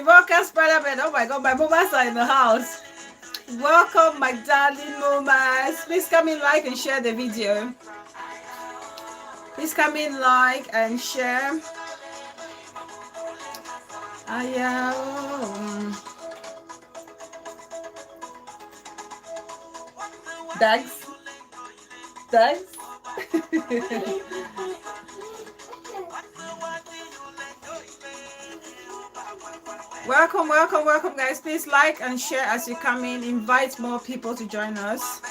Divokas Parliament. Oh my God, my mamas are in the house. Welcome, my darling mamas. Please come in, like and share the video. Please come in, like and share. Thanks. Thanks. Welcome, welcome, welcome, guys. Please like and share as you come in. Invite more people to join us.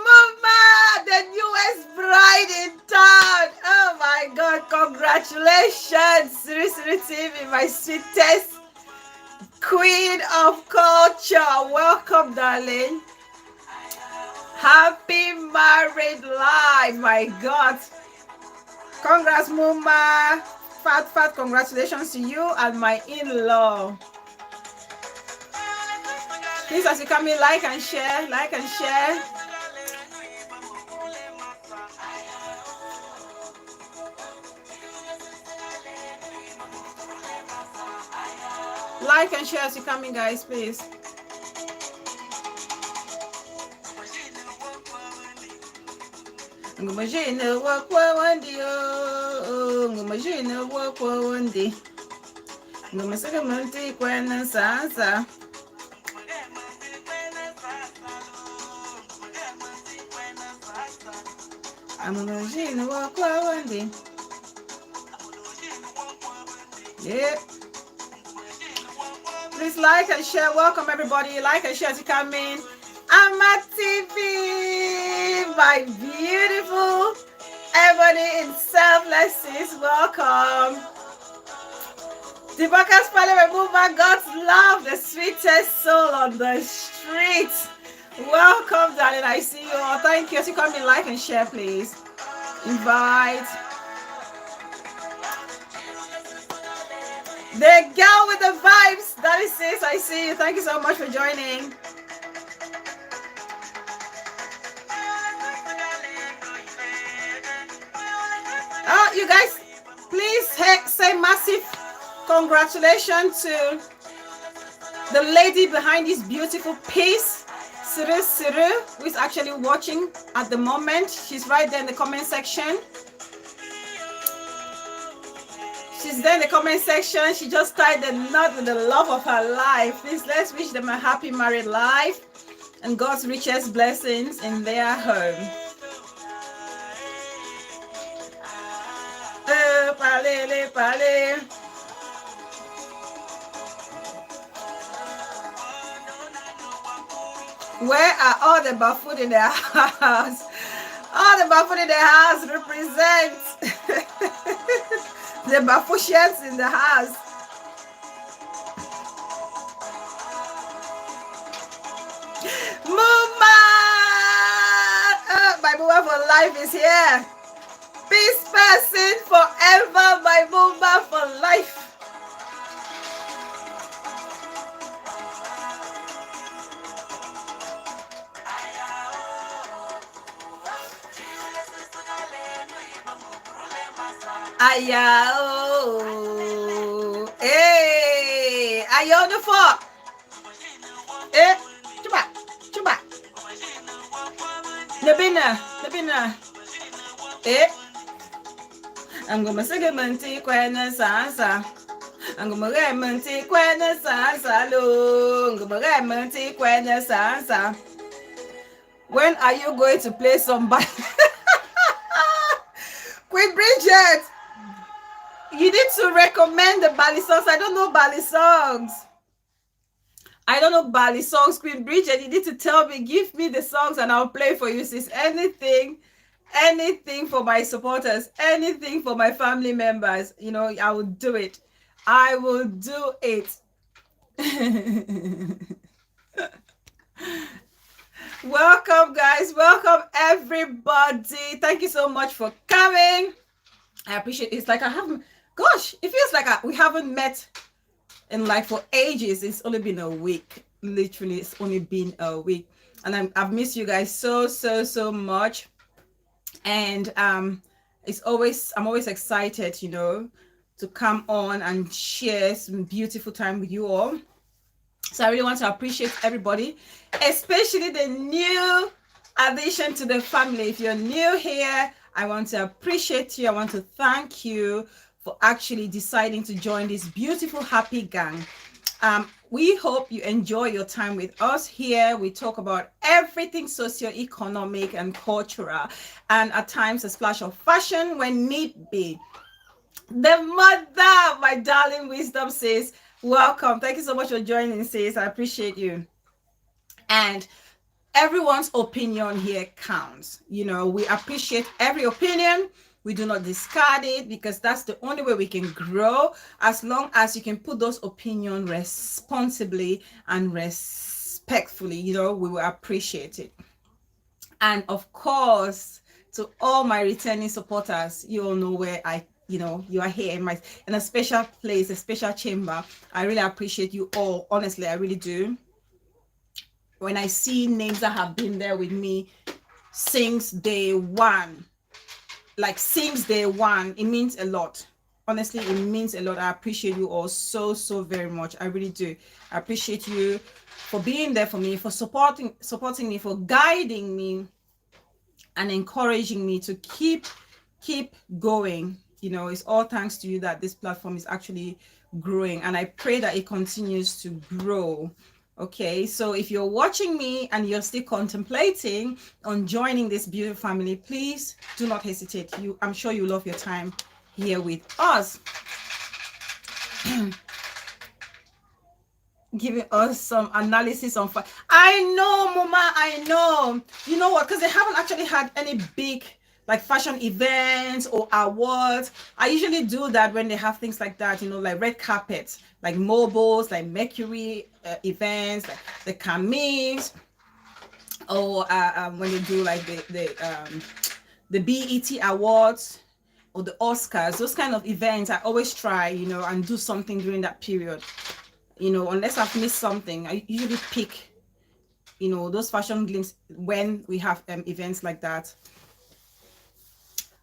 Mama, the newest bride in town. Oh my God, congratulations, Siri Siri TV, my sweetest queen of culture. Welcome, darling. Happy married life. My God. Congrats, Mama. Fat congratulations to you and my in-law. Please, as you come in, like and share, like and share. Like and share as you come in, guys, please. Ngumajina wakwa wandi oh, ngumajina wakwa wandi. Ngumasaka manti kwena sasa. Ngumajina wakwa wandi. Yeah. Please like and share. Welcome everybody. Like and share as you come in. Ama TV, my beautiful Ebony in Selflesses. Welcome. Divokas Parliament Movement, God's love, the sweetest soul on the street. Welcome, darling. I see you all. Thank you. As you come in, like and share, please. Invite. The girl with the vibes, that is sis. I see you. Thank you so much for joining. Oh, you guys, please say massive congratulations to the lady behind this beautiful piece, Siru, who is actually watching at the moment. She's right there in the comment section. She's there in the comment section. She just tied the knot with the love of her life. Please, let's wish them a happy married life and God's richest blessings in their home. Where are all the buffoons in their house? All the buffoons in the house represent the buffoons in the house. Mama! My mama for life is here. Peace person forever, my mama for life. Aya oh, hey, aya on the floor. Chuba. Nabina. I'm gonna say manti kwena sasa. I'm gonna manti kwena sasa lo. I'm gonna manti kwena sasa. When are you going to play somebody? Queen Bridget, you need to recommend the Bali songs. I don't know Bali songs. Queen Bridget, you need to tell me, give me the songs and I'll play for you, sis. Anything for my supporters, anything for my family members, you know, I will do it. I will do it. Welcome, guys. Welcome, everybody. Thank you so much for coming. I appreciate it. It's like I haven't, gosh, it feels like we haven't met And like for ages, it's only been a week. Literally, it's only been a week. And I've missed you guys so much. And I'm always excited, you know, to come on and share some beautiful time with you all. So I really want to appreciate everybody, especially the new addition to the family. If you're new here, I want to appreciate you. I want to thank you for actually deciding to join this beautiful, happy gang. We hope you enjoy your time with us here. We talk about everything socio-economic and cultural, and at times a splash of fashion when need be. The mother, my darling wisdom, says, welcome. Thank you so much for joining, sis. I appreciate you. And everyone's opinion here counts. You know, we appreciate every opinion. We do not discard it, because that's the only way we can grow. As long as you can put those opinions responsibly and respectfully, you know, we will appreciate it. And of course, to all my returning supporters, you all know where you are here in a special place, a special chamber. I really appreciate you all. Honestly, I really do. When I see names that have been there with me since day one, it means a lot. Honestly, it means a lot. I appreciate you all so very much. I really do. I appreciate you for being there for me, for supporting me, for guiding me and encouraging me to keep going. You know, it's all thanks to you that this platform is actually growing, and I pray that it continues to grow. Okay, so if you're watching me and you're still contemplating on joining this beautiful family, please do not hesitate. I'm sure you love your time here with us. Giving us some analysis on fire. I know, Mama, I know. You know what? Because they haven't actually had any big like fashion events or awards. I usually do that when they have things like that, you know, like red carpets, like mobiles, like Mercury events, like the Camis, or when they do like the BET awards or the Oscars, those kind of events. I always try, you know, and do something during that period. You know, unless I've missed something, I usually pick, you know, those fashion glimpses when we have events like that.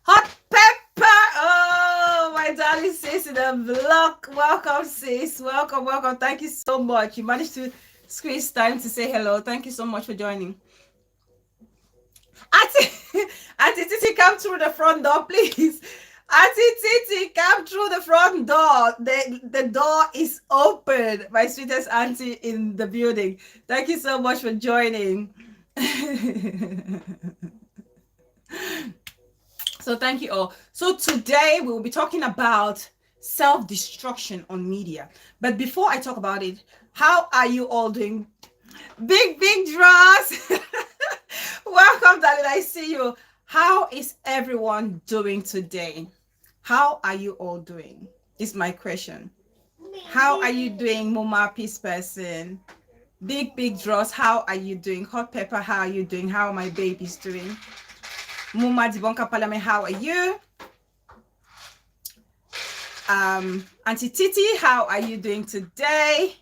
Hot pepper, oh my darling sis in the vlog. Welcome, sis. Welcome. Thank you so much. You managed to squeeze time to say hello. Thank you so much for joining. Auntie Titi, come through the front door, please. Auntie Titi, come through the front door. The door is open. My sweetest auntie in the building. Thank you so much for joining. So thank you all. So today we will be talking about self-destruction on media. But before I talk about it, how are you all doing? Big draws. Welcome, darling. I see you. How is everyone doing today? How are you all doing? Is my question. How are you doing, Mama Peace Person? Big draws. How are you doing? Hot Pepper, how are you doing? How are my babies doing? Muma Dibonka Palame, how are you? Auntie Titi, how are you doing today?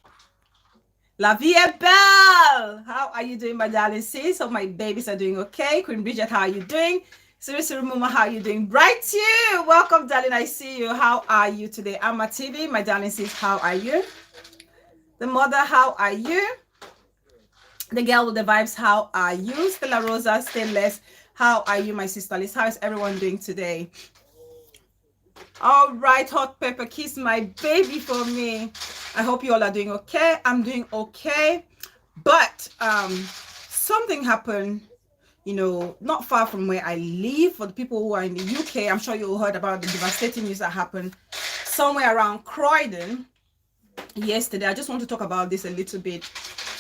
La Vie Belle, how are you doing, my darling sis? Hope my babies are doing okay. Queen Bridget, how are you doing? Siri Muma, how are you doing? Bright you, welcome, darling. I see you. How are you today? Amma TV, my darling sis, how are you? The mother, how are you? The girl with the vibes, how are you? Stella Rosa, Stainless, how are you, my sister Liz? How is everyone doing today? All right, Hot Pepper, kiss my baby for me. I hope you all are doing okay. I'm doing okay, but something happened, you know, not far from where I live. For the people who are in the UK, I'm sure you all heard about the devastating news that happened somewhere around Croydon yesterday. I just want to talk about this a little bit,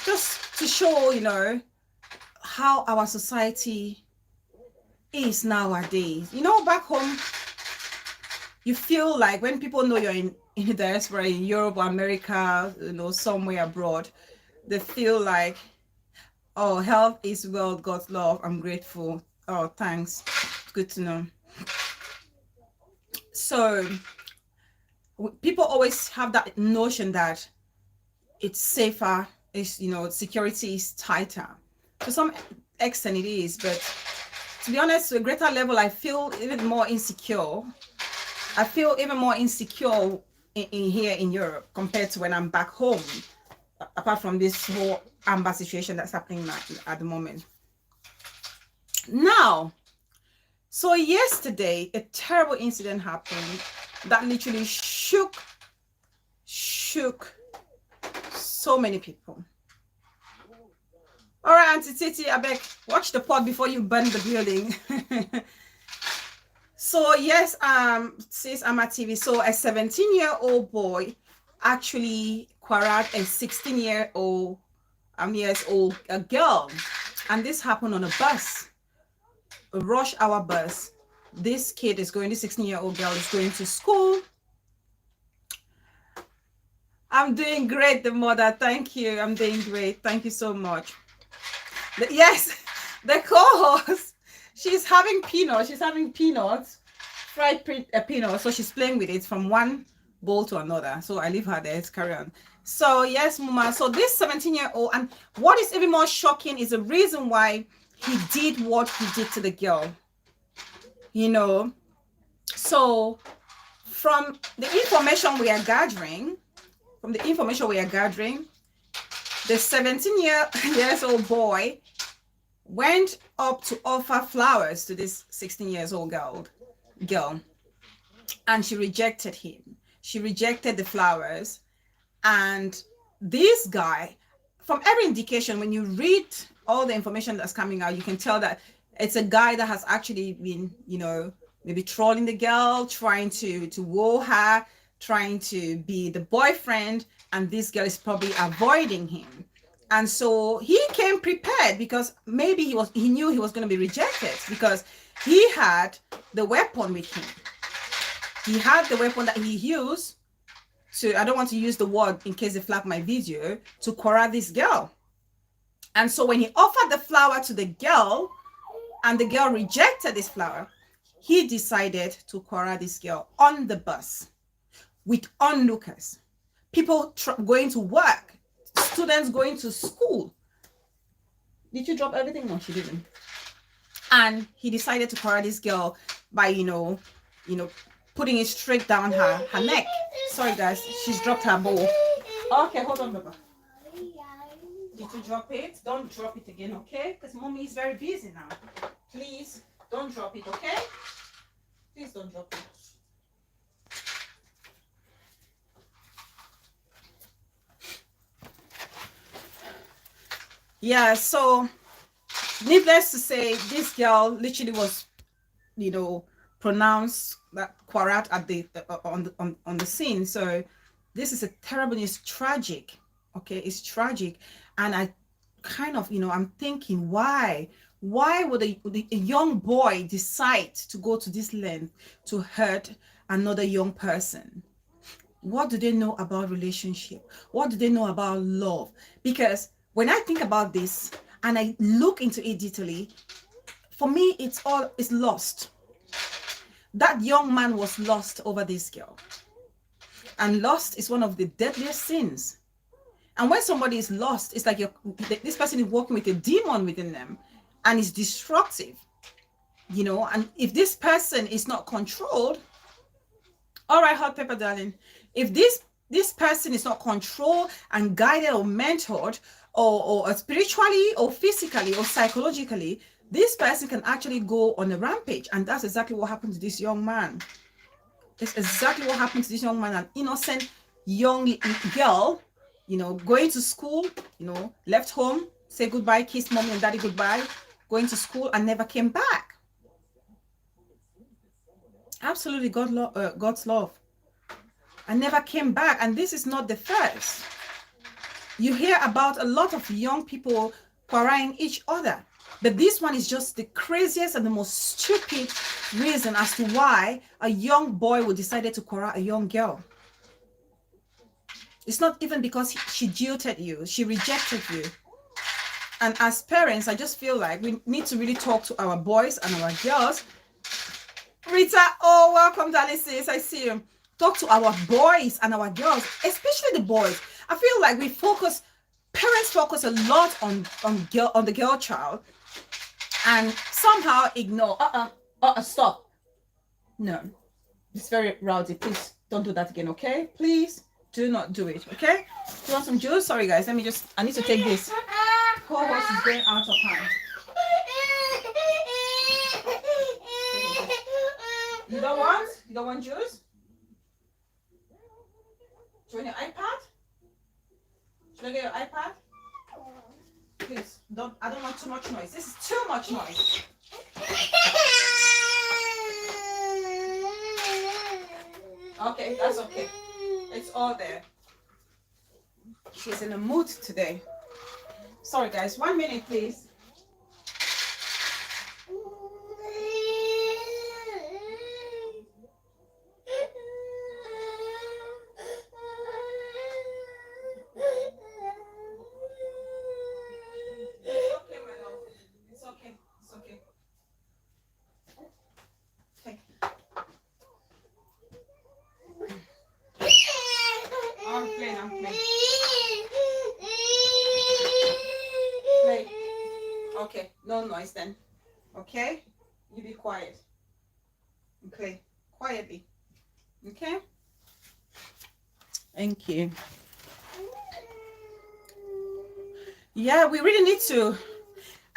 just to show, you know, how our society is nowadays. You know, back home, you feel like when people know you're in the diaspora, in Europe or America, you know, somewhere abroad, they feel like, oh, health is wealth, God's love, I'm grateful. Oh, thanks. Good to know. So people always have that notion that it's safer, it's, you know, security is tighter. To some extent it is, but to be honest, to a greater level, I feel even more insecure. I feel even more insecure in here in Europe compared to when I'm back home, apart from this whole Amber situation that's happening at the moment. Now, so yesterday, a terrible incident happened that literally shook so many people. All right, Auntie Titi, I beg, watch the pot before you burn the building. So yes, sis, I'm at TV. So a 17-year-old boy actually quarreled a 16-year-old years old a girl, and this happened on a bus, a rush hour bus. This kid is going, this 16-year-old girl is going to school. I'm doing great, the mother. Thank you. I'm doing great. Thank you so much. Yes, the co-host, she's having peanuts. She's having peanuts, fried peanuts. So she's playing with it from one bowl to another. So I leave her there. Let's carry on. So yes, Mama. So this 17-year-old, and what is even more shocking is the reason why he did what he did to the girl. You know, so from the information we are gathering, the 17-year-old boy went up to offer flowers to this 16-year-old girl, and she rejected him. She rejected the flowers, and this guy, from every indication, when you read all the information that's coming out, you can tell that it's a guy that has actually been, you know, maybe trolling the girl, trying to woo her, trying to be the boyfriend, and this girl is probably avoiding him. And so he came prepared, because maybe he knew he was going to be rejected, because he had the weapon with him. He had the weapon that he used to, I don't want to use the word in case they flag my video, to quarrel this girl. And so when he offered the flower to the girl and the girl rejected this flower, he decided to quarrel this girl on the bus with onlookers, people going to work, students going to school. Did you drop everything? No, she didn't. And he decided to quarrel this girl by, you know, putting it straight down her neck. Sorry guys, she's dropped her bowl. Okay, hold on, Baba. Did you drop it? Don't drop it again, okay? Because mommy is very busy now. Please don't drop it, okay? Please don't drop it. Yeah, so needless to say, this girl literally was, you know, pronounced that quarrel at the on the scene. So this is a terrible, it's tragic. Okay, it's tragic. And I kind of, you know, I'm thinking, why would a young boy decide to go to this length to hurt another young person? What do they know about relationship? What do they know about love? Because when I think about this and I look into it detailedly, for me, it's lost. That young man was lost over this girl. And lost is one of the deadliest sins. And when somebody is lost, it's like this person is working with a demon within them, and it's destructive, you know. And if this person is not controlled, all right, hot pepper darling, if this person is not controlled and guided or mentored or spiritually or physically or psychologically, this person can actually go on a rampage. And that's exactly what happened to this young man. It's exactly what happened to this young man, an innocent young girl, you know, going to school, you know, left home, say goodbye, kiss mommy and daddy goodbye, going to school and never came back. Absolutely God's love. And never came back. And this is not the first. You hear about a lot of young people quarreling each other. But this one is just the craziest and the most stupid reason as to why a young boy would decide to quarrel a young girl. It's not even because she jilted you, she rejected you. And as parents, I just feel like we need to really talk to our boys and our girls. Rita, oh, welcome, darling sis, I see you. talk to our boys and our girls, especially the boys. I feel like parents focus a lot on the girl child, and somehow ignore. Stop. No, it's very rowdy. Please don't do that again, okay? Please do not do it, okay? Do you want some juice? Sorry guys, I need to take this. Whole horse is going out of hand. You don't want juice? Do you want your iPad? Should I get your iPad? Please, I don't want too much noise. This is too much noise. Okay, that's okay. It's all there. She's in a mood today. Sorry guys, 1 minute please. Okay, no noise then. Okay, you be quiet. Okay, quietly. Okay, thank you. Yeah, we really need to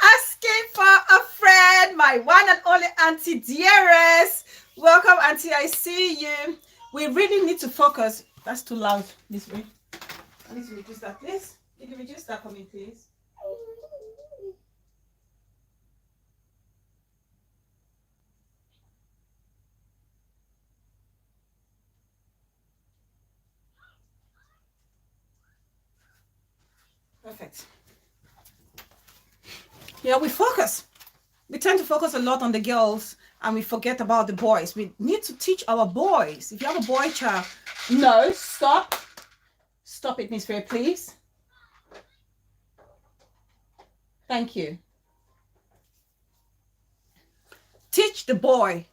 asking for a friend, my one and only Auntie Dearest. Welcome, Auntie. I see you. We really need to focus. That's too loud. This way. I need to reduce that, please. Can you reduce that for me, please? Perfect. Yeah, we focus. We tend to focus a lot on the girls and we forget about the boys. We need to teach our boys. If you have a boy child, no, stop. Stop it, Miss Faye, please. Thank you. Teach the boy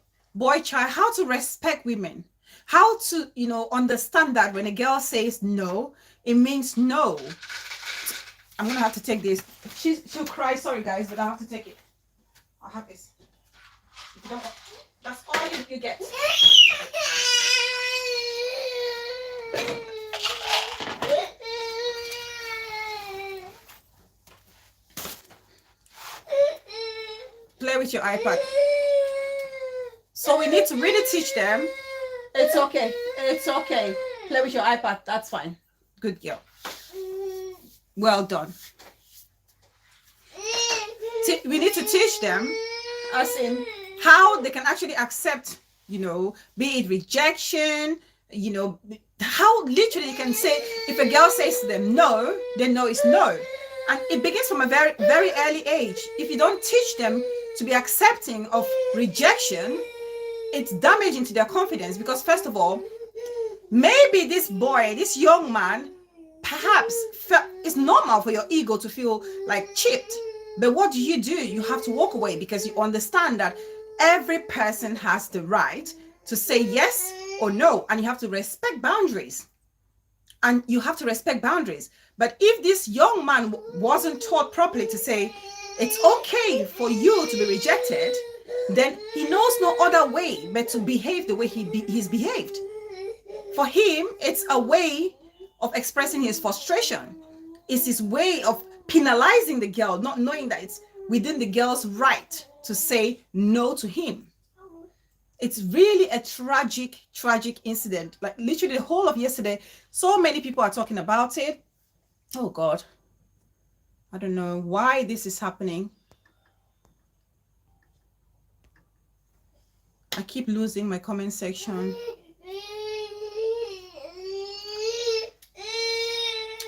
child how to respect women. How to, understand that when a girl says no, it means no. I'm gonna have to take this. She'll cry. Sorry guys, but I have to take it. I'll have this. If you don't, that's all you get. Play with your iPad. So we need to really teach them. It's okay. It's okay. Play with your iPad. That's fine. Good girl. Well done. We need to teach them as in how they can actually accept, be it rejection, how literally you can say, if a girl says to them no, then no is no. And it begins from a very, very early age. If you don't teach them to be accepting of rejection, it's damaging to their confidence because, first of all, maybe this young man, perhaps it's normal for your ego to feel like chipped. But what do? You have to walk away because you understand that every person has the right to say yes or no, and you have to respect boundaries. But if this young man wasn't taught properly to say, it's okay for you to be rejected, then he knows no other way but to behave the way he's behaved. For him, it's a way of expressing his frustration. It's his way of penalizing the girl, not knowing that it's within the girl's right to say no to him. It's really a tragic incident. Like literally the whole of yesterday, so many people are talking about it. Oh God. I don't know why this is happening. I keep losing my comment section.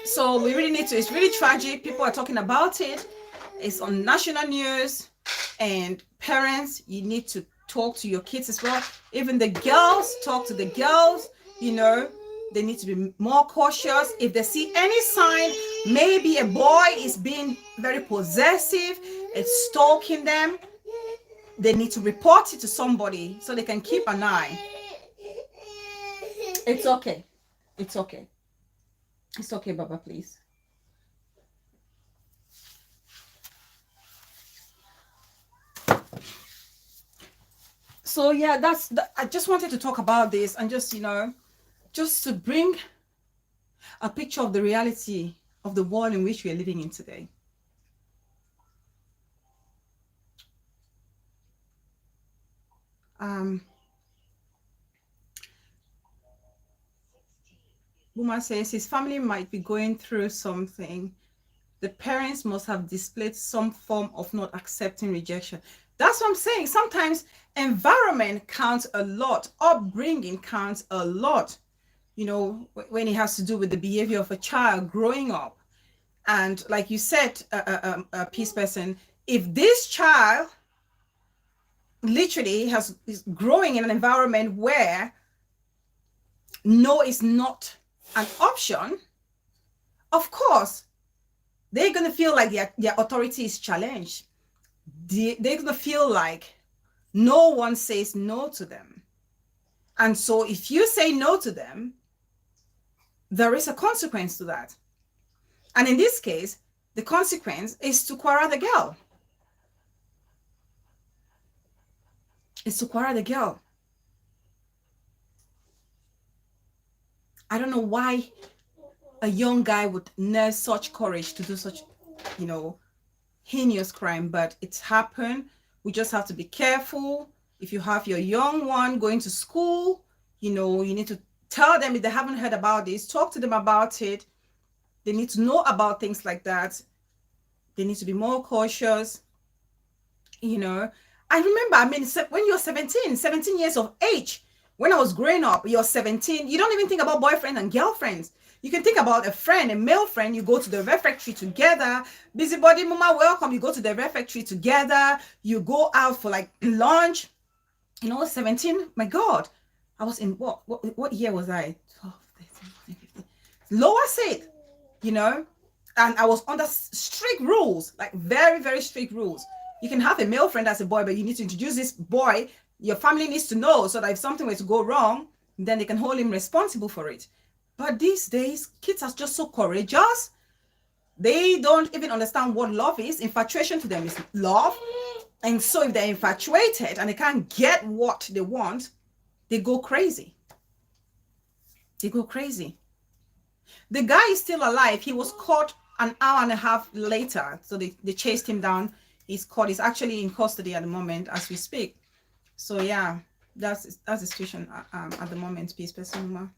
So we really need to, it's really tragic. People are talking about it. It's on national news. And parents, you need to talk to your kids as well. Even the girls, talk to the girls. They need to be more cautious. If they see any sign, maybe a boy is being very possessive, it's stalking them, they need to report it to somebody so they can keep an eye. It's okay. It's okay. It's okay, Baba, please. So yeah, I just wanted to talk about this and just, just to bring a picture of the reality of the world in which we are living in today. Buma says his family might be going through something. The parents must have displayed some form of not accepting rejection. That's what I'm saying. Sometimes environment counts a lot. Upbringing counts a lot. When it has to do with the behavior of a child growing up. And like you said, a peace person, if this child literally is growing in an environment where no is not an option, of course, they're going to feel like their authority is challenged. They're going to feel like no one says no to them. And so if you say no to them, there is a consequence to that. And in this case, the consequence is to quarrel the girl. It's to quarrel the girl. I don't know why a young guy would nurse such courage to do such, heinous crime, but it's happened. We just have to be careful. If you have your young one going to school, you need to tell them if they haven't heard about this, talk to them about it. They need to know about things like that. They need to be more cautious. I remember, when you're 17 years of age, when I was growing up, you're 17, you don't even think about boyfriend and girlfriends. You can think about a friend, a male friend. You go to the refectory together. Busybody mama, welcome. You go to the refectory together. You go out for like lunch. 17. My God, I was in what year was I? 12, 13, 14, 15. Lower seat, and I was under strict rules, like very, very strict rules. You can have a male friend as a boy, but you need to introduce this boy. Your family needs to know so that if something were to go wrong, then they can hold him responsible for it. But these days, kids are just so courageous. They don't even understand what love is. Infatuation to them is love. And so if they're infatuated and they can't get what they want, they go crazy. They go crazy. The guy is still alive. He was caught an hour and a half later. So they chased him down. He's caught. He's actually in custody at the moment as we speak. So yeah, that's the situation at the moment, peace person.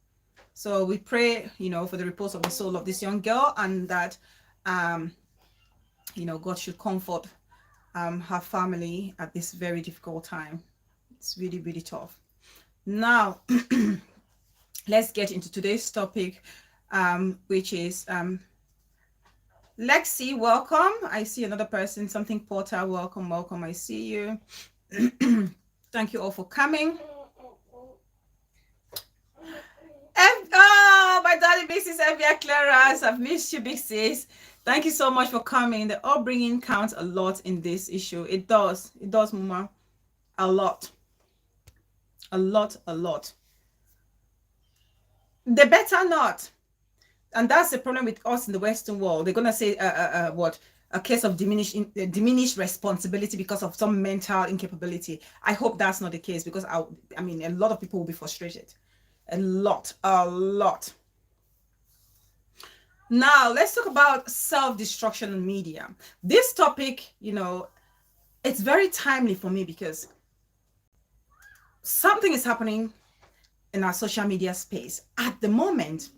So we pray, for the repose of the soul of this young girl, and that, God should comfort her family at this very difficult time. It's really, really tough. Now, let's get into today's topic, which is Lexi, welcome. I see another person, something Porter, welcome. I see you. Thank you all for coming. My darling big sis Evia Clarence, I've missed you, big sis. Thank you so much for coming. The upbringing counts a lot in this issue. It does, Mama. A lot. They better not. And that's the problem with us in the Western world. They're gonna say a case of diminished responsibility because of some mental incapability. I hope that's not the case, because a lot of people will be frustrated. A lot. Now let's talk about self-destruction in media. This topic, it's very timely for me because something is happening in our social media space at the moment.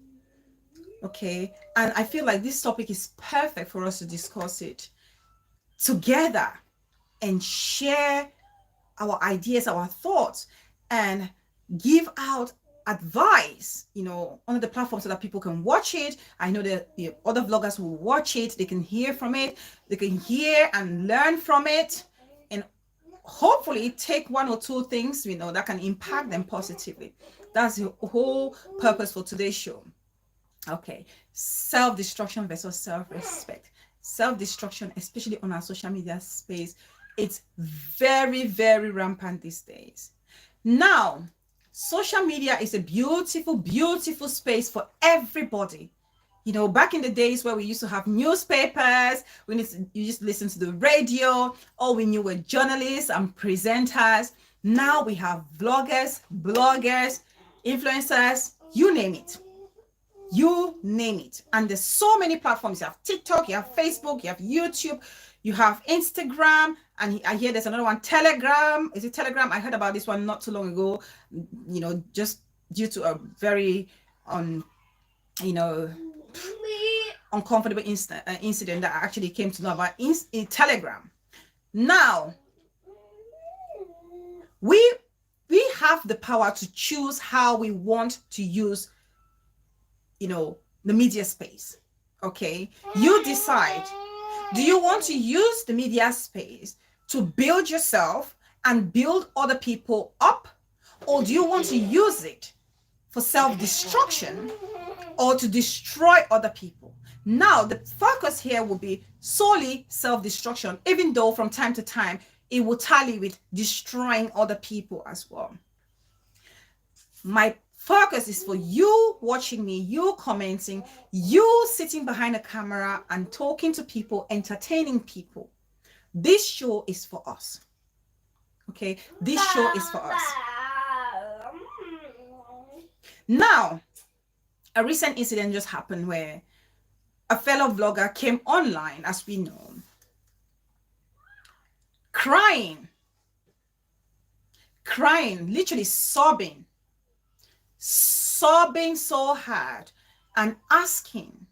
Okay, and I feel like this topic is perfect for us to discuss it together and share our ideas, our thoughts, and give out advice, on the platform so that people can watch it. I know that the other vloggers will watch it. They can hear from it. They can hear and learn from it, and hopefully take one or two things, that can impact them positively. That's the whole purpose for today's show. Okay, self-destruction versus self-respect. Self-destruction, especially on our social media space, it's very, very rampant these days. Now, social media is a beautiful, beautiful space for everybody. You know, back in the days where we used to have newspapers, you just listen to the radio, all we knew were journalists and presenters. Now we have vloggers, bloggers, influencers, you name it. You name it. And there's so many platforms. You have TikTok, you have Facebook, you have YouTube, you have Instagram, and I hear there's another one, Telegram. Is it Telegram? I heard about this one not too long ago, you know, just due to a very uncomfortable incident that I actually came to know about in Telegram. Now, we have the power to choose how we want to use, you know, the media space. Okay, you decide. Do you want to use the media space to build yourself and build other people up, or do you want to use it for self-destruction or to destroy other people? Now, the focus here will be solely self-destruction, even though from time to time it will tally with destroying other people as well. My focus is for you watching me, you commenting, you sitting behind a camera and talking to people, entertaining people. This show is for us. Okay, this show is for us. Now, a recent incident just happened where a fellow vlogger came online, as we know, crying, literally sobbing so hard and asking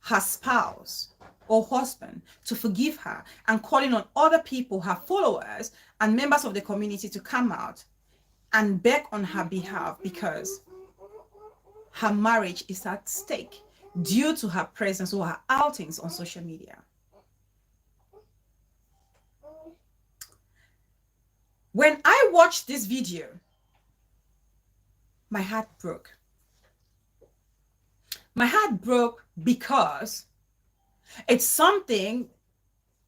her spouse or husband to forgive her, and calling on other people, her followers and members of the community, to come out and beg on her behalf because her marriage is at stake due to her presence or her outings on social media. When I watched this video, my heart broke. My heart broke because it's something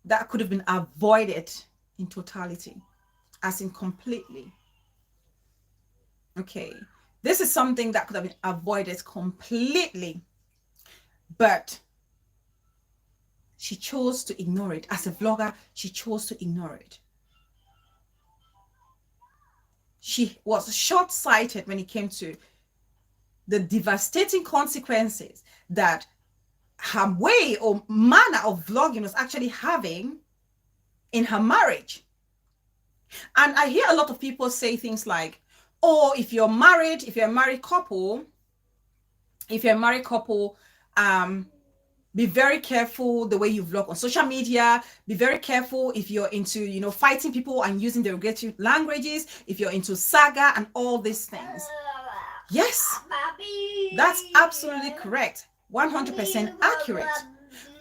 that could have been avoided in totality, as in completely. Okay, this is something that could have been avoided completely, but she chose to ignore it. As a vlogger, she chose to ignore it. She was short-sighted when it came to the devastating consequences that her way or manner of vlogging was actually having in her marriage. And I hear a lot of people say things like, oh, if you're married, if you're a married couple, be very careful the way you vlog on social media. Be very careful if you're into, you know, fighting people and using derogatory languages, if you're into saga and all these things. Yes, that's absolutely correct. 100% accurate.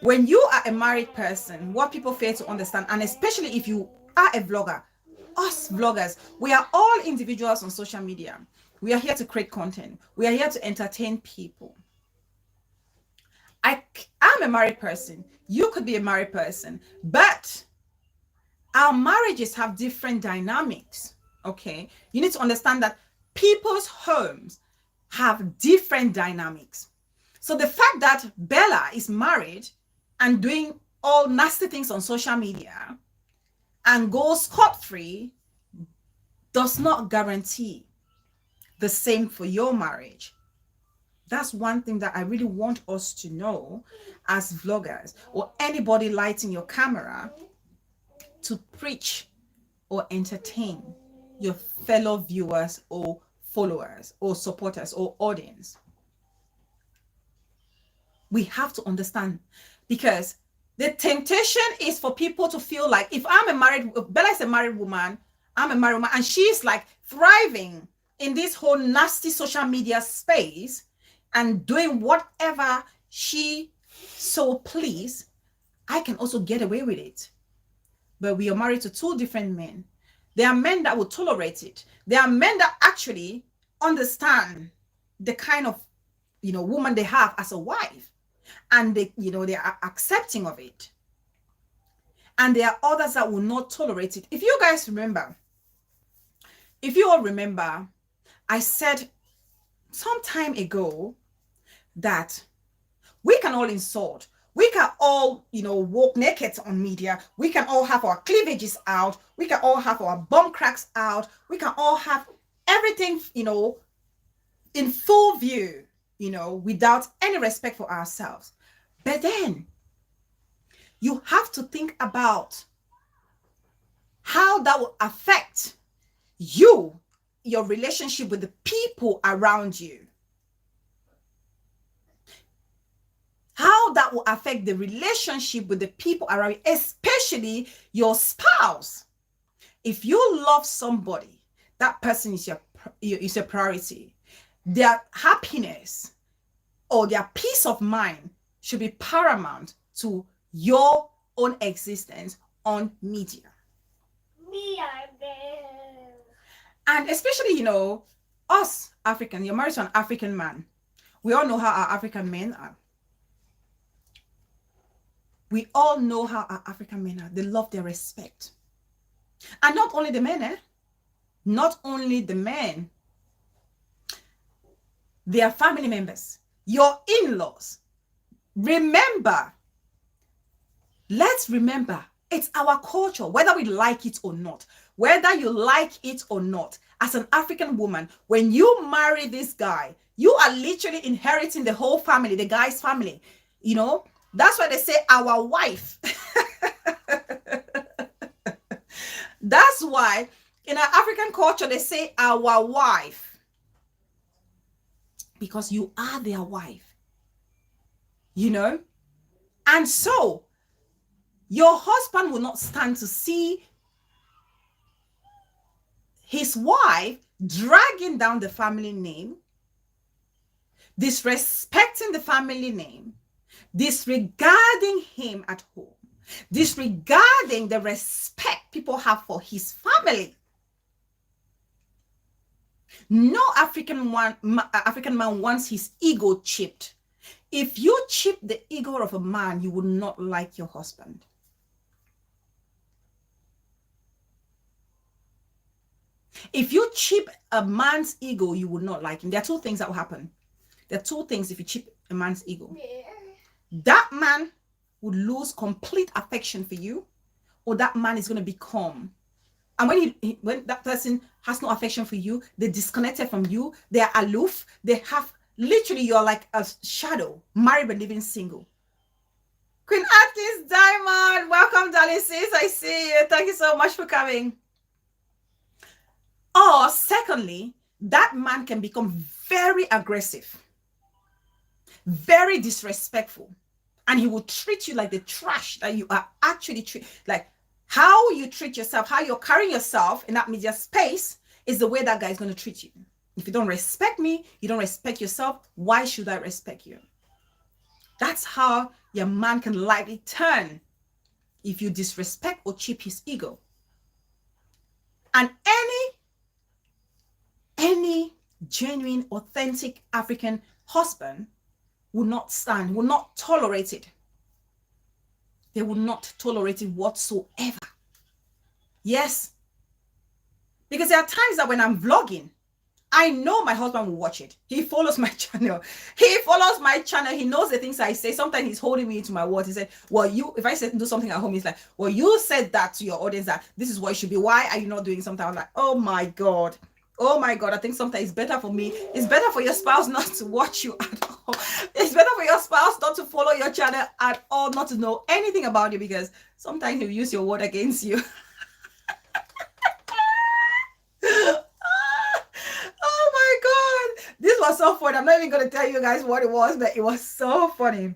When you are a married person, what people fail to understand, and especially if you are a vlogger, us vloggers, we are all individuals on social media. We are here to create content. We are here to entertain people. I'm a married person. You could be a married person, but our marriages have different dynamics. Okay, you need to understand that people's homes have different dynamics. So the fact that Bella is married and doing all nasty things on social media and goes scot-free does not guarantee the same for your marriage. That's one thing that I really want us to know as vloggers, or anybody lighting your camera to preach or entertain your fellow viewers or followers or supporters or audience. We have to understand, because the temptation is for people to feel like, if Bella is a married woman, I'm a married woman, and she's like thriving in this whole nasty social media space and doing whatever she so please, I can also get away with it. But we are married to two different men. There are men that will tolerate it. There are men that actually understand the kind of, you know, woman they have as a wife, and they, you know, they are accepting of it. And there are others that will not tolerate it. If you guys remember, If you all remember, I said some time ago that we can all insult. We can all, walk naked on media. We can all have our cleavages out. We can all have our bum cracks out. We can all have everything, in full view, without any respect for ourselves. But then you have to think about how that will affect you, your relationship with the people around you. How that will affect the relationship with the people around you, especially your spouse. If you love somebody, that person is your priority. Their happiness or their peace of mind should be paramount to your own existence on media. And especially, us African, you're married to an African man. We all know how our African men are. We all know how our African men are. They love their respect. And not only the men, not only the men, their family members, your in-laws. Remember, let's remember, it's our culture, whether we like it or not, whether you like it or not, as an African woman, when you marry this guy, you are literally inheriting the whole family, the guy's family. That's why they say our wife. That's why in our African culture, they say our wife. Because you are their wife. And so, your husband will not stand to see his wife dragging down the family name, disrespecting the family name, disregarding him at home, disregarding the respect people have for his family. No African man wants his ego chipped. If you chip the ego of a man, you will not like your husband. If you chip a man's ego, you will not like him. There are two things that will happen. There are two things if you chip a man's ego. That man would lose complete affection for you, or that man is going to become. And when that person has no affection for you, they're disconnected from you, they're aloof, they have, literally, you're like a shadow, married but living single. Queen Atkins Diamond, welcome, darling sis. I see you. Thank you so much for coming. Or secondly, that man can become very aggressive, very disrespectful, and he will treat you like the trash that you are actually like how you treat yourself, how you're carrying yourself in that media space is the way that guy is going to treat you. If you don't respect me, you don't respect yourself, why should I respect you? That's how your man can lightly turn if you disrespect or chip his ego. And any genuine, authentic African husband will not stand, will not tolerate it. They will not tolerate it whatsoever. Yes. Because there are times that when I'm vlogging, I know my husband will watch it. He follows my channel. He knows the things I say. Sometimes he's holding me into my words. He said, well, if I said do something at home, he's like, well, you said that to your audience that this is what it should be. Why are you not doing something? I'm like, oh my God. I think sometimes it's better for me. It's better for your spouse not to watch you at all. It's better for your spouse not to follow your channel at all, not to know anything about you, because sometimes he'll use your word against you. Oh my God. This was so funny. I'm not even going to tell you guys what it was, but it was so funny.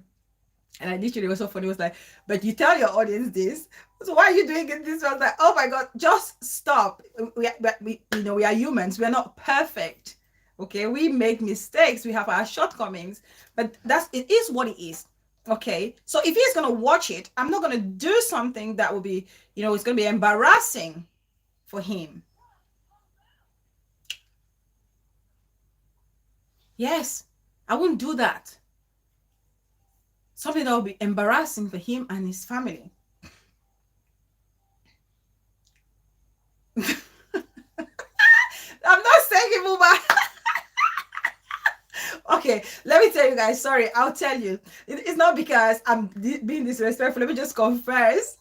And I literally was so funny. It was like, but you tell your audience this. So why are you doing it this way? I was like, oh my God, just stop. We are humans. We are not perfect. Okay, we make mistakes. We have our shortcomings, but it is what it is. Okay, so if he's gonna watch it, I'm not gonna do something that will be, it's gonna be embarrassing for him. Yes, I wouldn't do that. Something that will be embarrassing for him and his family. you, Muma. Okay, let me tell you guys. Sorry, I'll tell you. It's not because I'm being disrespectful. Let me just confess.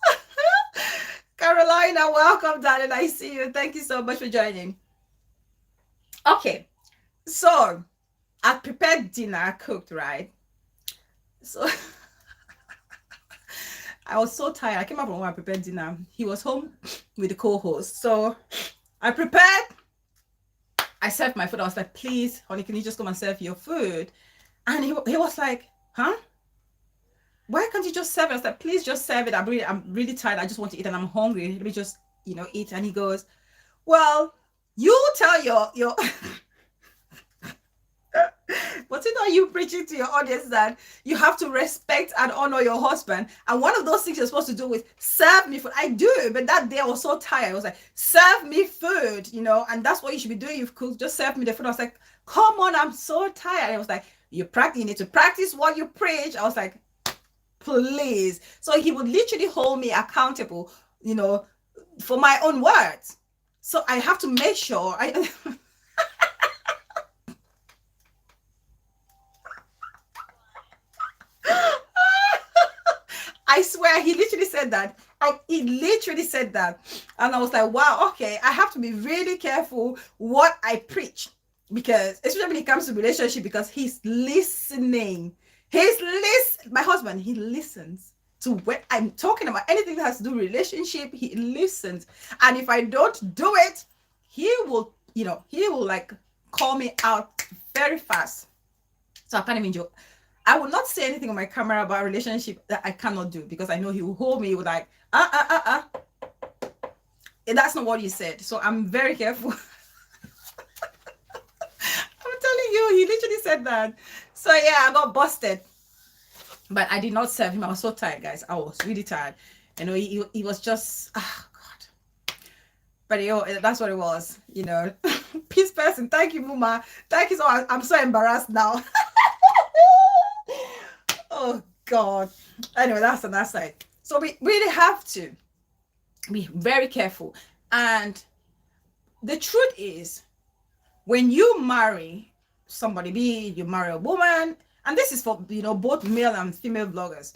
Carolina, welcome, darling. I see you. Thank you so much for joining. Okay, so I prepared dinner, I cooked, right? So I was so tired. I came up from when I prepared dinner. He was home with the co-host. So I prepared. I served my food. I was like, please, honey, can you just come and serve your food? And he was like, huh? Why can't you just serve it? I was like, please just serve it. I'm really tired. I just want to eat and I'm hungry. Let me just, eat. And he goes, well, you tell your but you know, you preaching to your audience that you have to respect and honor your husband. And one of those things you're supposed to do is serve me food. I do, but that day I was so tired. I was like, serve me food, and that's what you should be doing. You've cooked, just serve me the food. I was like, come on, I'm so tired. I was like, you need to practice what you preach. I was like, please. So he would literally hold me accountable, for my own words. So I have to make sure I swear, he literally said that. He literally said that. And I was like, wow, okay, I have to be really careful what I preach. Because, especially when it comes to relationship, because he's listening. My husband, he listens to when I'm talking about anything that has to do with relationship. He listens. And if I don't do it, he will like call me out very fast. So I can't even joke. I will not say anything on my camera about a relationship that I cannot do, because I know he will hold me with like, and that's not what he said. So I'm very careful. I'm telling you, he literally said that. So yeah, I got busted. But I did not serve him. I was so tired, guys. I was really tired. He was just, God. But that's what it was, Peace person. Thank you, Muma. Thank you so much. I'm so embarrassed now. Oh God. Anyway, that's on that side. So we really have to be very careful. And the truth is, when you marry somebody, be it you marry a woman, and this is for both male and female bloggers.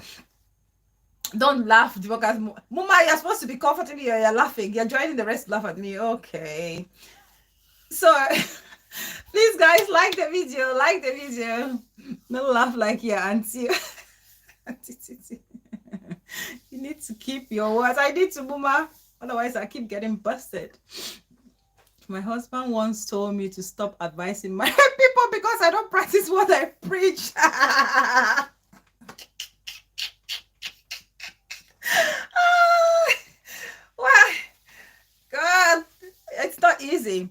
Don't laugh, because Muma, you're supposed to be comfortable. You're laughing. You're joining the rest. Laugh at me. Okay. So please, guys, like the video. Don't laugh like your auntie. You need to keep your words. I need to, Muma. Otherwise, I keep getting busted. My husband once told me to stop advising my people because I don't practice what I preach. Well, God, it's not easy.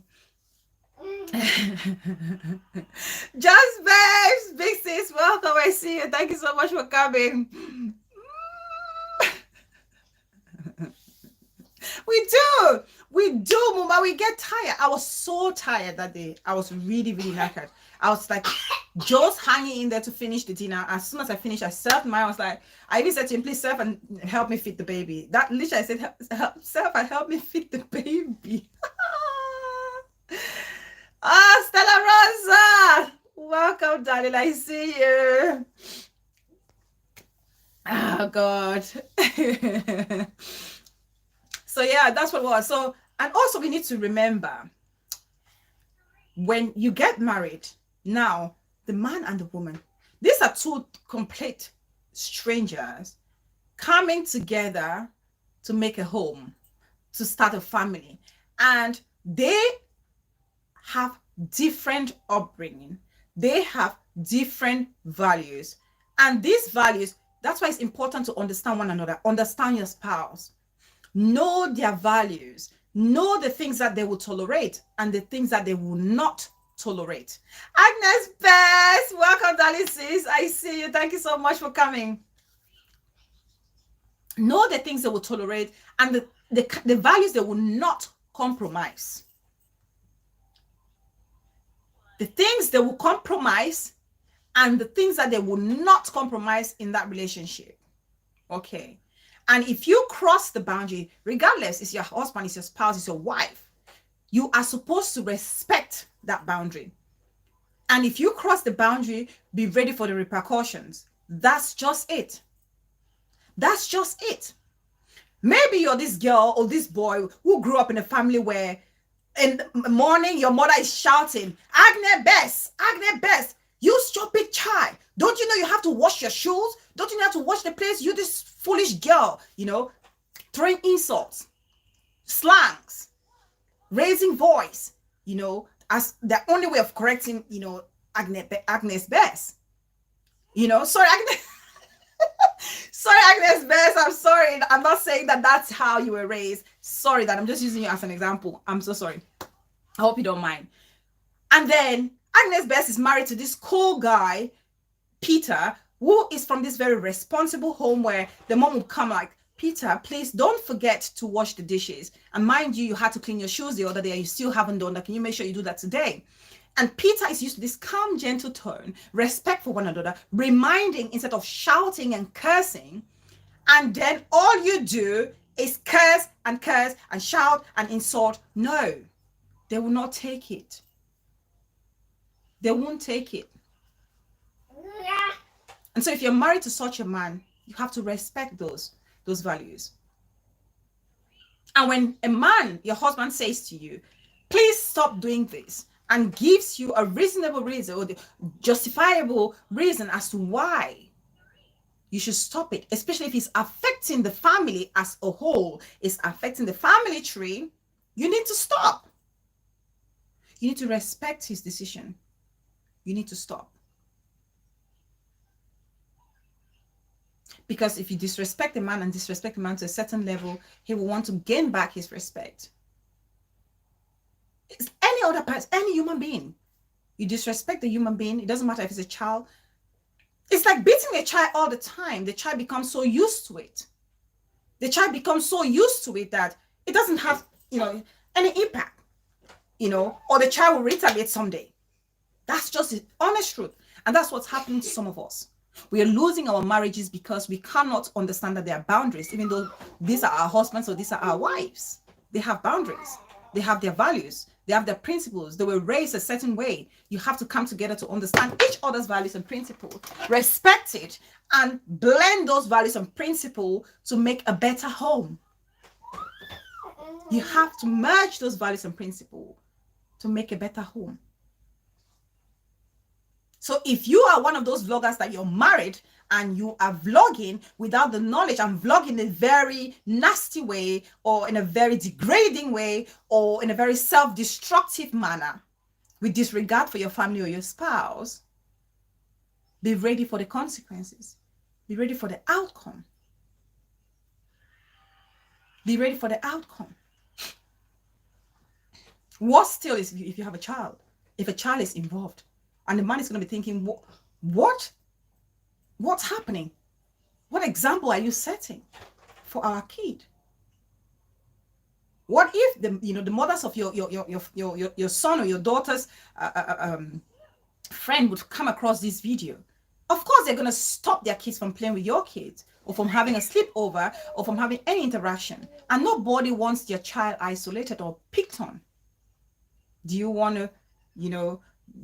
Just babes, big sis, welcome. I see you. Thank you so much for coming. We do, Mama. We get tired. I was so tired that day. I was really, really knackered. I was like just hanging in there to finish the dinner. As soon as I finished, I served mine. I was like, I even said to him, please serve and help me feed the baby. That literally, I said, serve and help me feed the baby. Stella Rosa, welcome, darling. I see you. Oh God. So yeah, that's what it was. So, and also we need to remember, when you get married, now the man and the woman, these are two complete strangers coming together to make a home, to start a family, and they have different upbringing. They have different values, and these values, that's why it's important to understand one another, understand your spouse, know their values, know the things that they will tolerate and the things that they will not tolerate. Agnes Bess, welcome, darling sis. I see you. Thank you so much for coming. Know the things they will tolerate and the values they will not compromise. The things they will compromise and the things that they will not compromise in that relationship. Okay. And if you cross the boundary, regardless, it's your husband, it's your spouse, it's your wife, you are supposed to respect that boundary. And if you cross the boundary, be ready for the repercussions. That's just it. That's just it. Maybe you're this girl or this boy who grew up in a family where in the morning your mother is shouting, Agne Bess, Agne Bess, you stupid child. Don't you know you have to wash your shoes? Don't you know how to wash the place? You this foolish girl, you know, throwing insults, slangs, raising voice, you know, as the only way of correcting, you know, Agnes Bess. You know, sorry, Agnes. Sorry, Agnes Bess. I'm sorry. I'm not saying that that's how you were raised. Sorry that I'm just using you as an example. I'm so sorry. I hope you don't mind. And then Agnes Bess is married to this cool guy, Peter, who is from this very responsible home where the mom would come like, Peter, please don't forget to wash the dishes. And mind you, you had to clean your shoes the other day and you still haven't done that. Can you make sure you do that today? And Peter is used to this calm, gentle tone, respect for one another, reminding instead of shouting and cursing. And then all you do is curse and shout and insult. No, they will not take it. They won't take it. And so if you're married to such a man, you have to respect those values. And when a man, your husband, says to you, please stop doing this, and gives you a reasonable reason or the justifiable reason as to why you should stop it, especially if it's affecting the family as a whole, it's affecting the family tree, you need to stop. You need to respect his decision. You need to stop. Because if you disrespect the man and disrespect the man to a certain level, he will want to gain back his respect. It's any other person, any human being. You disrespect the human being, it doesn't matter if it's a child. It's like beating a child all the time. The child becomes so used to it. The child becomes so used to it that it doesn't have, you know, any impact, you know, or the child will retaliate someday. That's just the honest truth. And that's what's happening to some of us. We are losing our marriages because we cannot understand that there are boundaries, even though these are our husbands or these are our wives. They have boundaries. They have their values. They have their principles. They were raised a certain way. You have to come together to understand each other's values and principles, respect it, and blend those values and principles to make a better home. You have to merge those values and principles to make a better home. So if you are one of those vloggers that you're married and you are vlogging without the knowledge and vlogging in a very nasty way or in a very degrading way or in a very self-destructive manner with disregard for your family or your spouse, be ready for the consequences. Be ready for the outcome. Be ready for the outcome. What still is if you have a child, if a child is involved, and the man is going to be thinking, what's happening? What example are you setting for our kid? What if the mothers of your son or your daughter's friend would come across this video? Of course, they're going to stop their kids from playing with your kids or from having a sleepover or from having any interaction. And nobody wants their child isolated or picked on. Do you want to,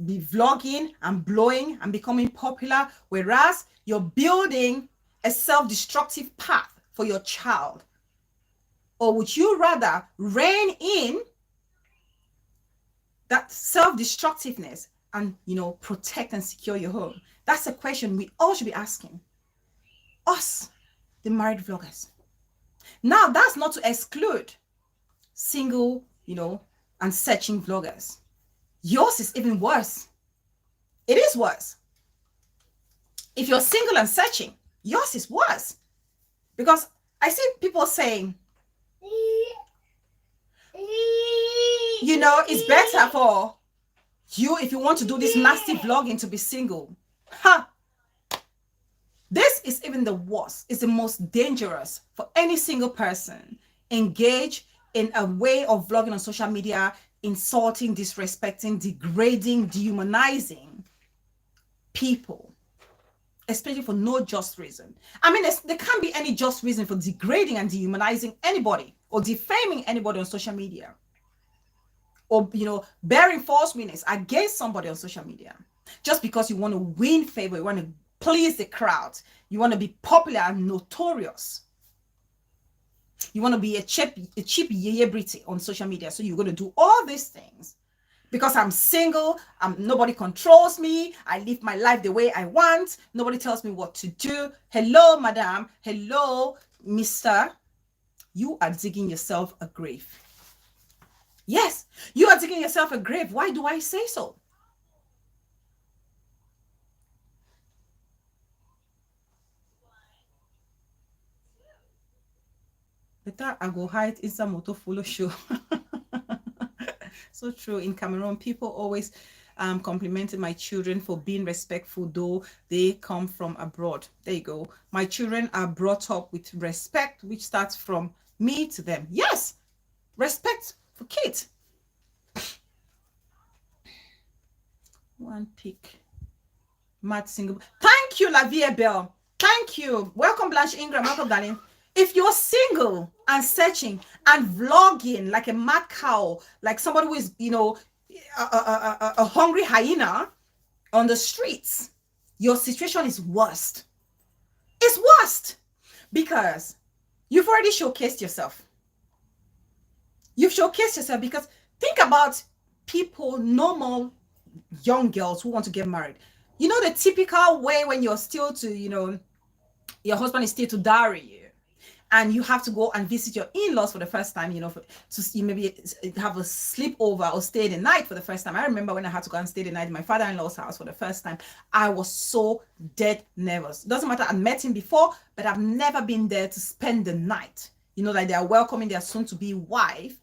be vlogging and blowing and becoming popular, whereas you're building a self-destructive path for your child? Or would you rather rein in that self-destructiveness and, protect and secure your home? That's a question we all should be asking. Us, the married vloggers. Now, that's not to exclude single, and searching vloggers. Yours is even worse. It is worse. If you're single and searching, yours is worse. Because I see people saying, it's better for you if you want to do this nasty vlogging to be single. This is even the worst. It's the most dangerous for any single person engaged in a way of vlogging on social media, insulting, disrespecting, degrading, dehumanizing people, especially for no just reason. I mean, there can't be any just reason for degrading and dehumanizing anybody or defaming anybody on social media. or, bearing false witness against somebody on social media just because you want to win favor, you want to please the crowd, you want to be popular and notorious. You want to be a cheap celebrity on social media. So you're going to do all these things because I'm single. Nobody controls me. I live my life the way I want. Nobody tells me what to do. Hello, madam. Hello, mister. You are digging yourself a grave. Yes, you are digging yourself a grave. Why do I say so? Better I go hide in some motor follow show. So true. In Cameroon, people always complimented my children for being respectful, though they come from abroad. There you go. My children are brought up with respect, which starts from me to them. Yes, respect for kids. One pick. Matt Single. Thank you, Lavia Bell. Thank you. Welcome, Blanche Ingram. Welcome, darling. If you're single and searching and vlogging like a mad cow, like somebody who is, a hungry hyena on the streets, your situation is worst. It's worst because you've already showcased yourself. You've showcased yourself because think about people, normal young girls who want to get married. You know, the typical way when you're still to, your husband is still to dowry you. And you have to go and visit your in-laws for the first time, to maybe have a sleepover or stay the night for the first time. I remember when I had to go and stay the night in my father-in-law's house for the first time, I was so dead nervous. It doesn't matter, I met him before, but I've never been there to spend the night. Like they are welcoming their soon-to-be wife.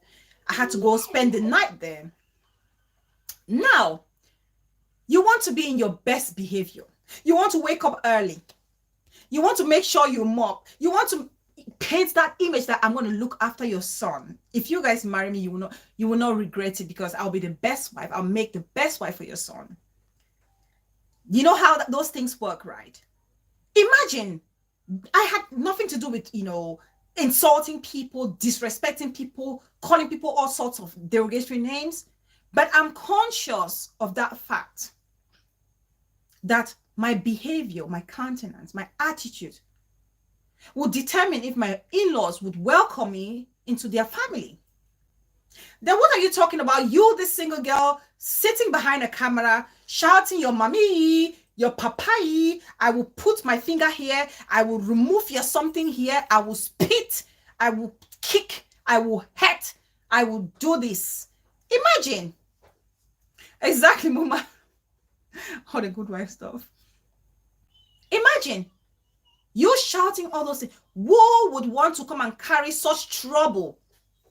I had to go spend the night there. Now, you want to be in your best behavior. You want to wake up early. You want to make sure you mop. You want to paint that image that I'm going to look after your son. If you guys marry me, you will not regret it because I'll be the best wife. I'll make the best wife for your son. You know how those things work, right? Imagine I had nothing to do with, insulting people, disrespecting people, calling people all sorts of derogatory names. But I'm conscious of that fact that my behavior, my countenance, my attitude would determine if my in-laws would welcome me into their family. Then what are you talking about? You, this single girl, sitting behind a camera, shouting your mommy, your papai, I will put my finger here, I will remove your something here, I will spit, I will kick, I will hurt, I will do this. Imagine. Exactly, Mama. All the good wife stuff. Imagine you shouting all those things. Who would want to come and carry such trouble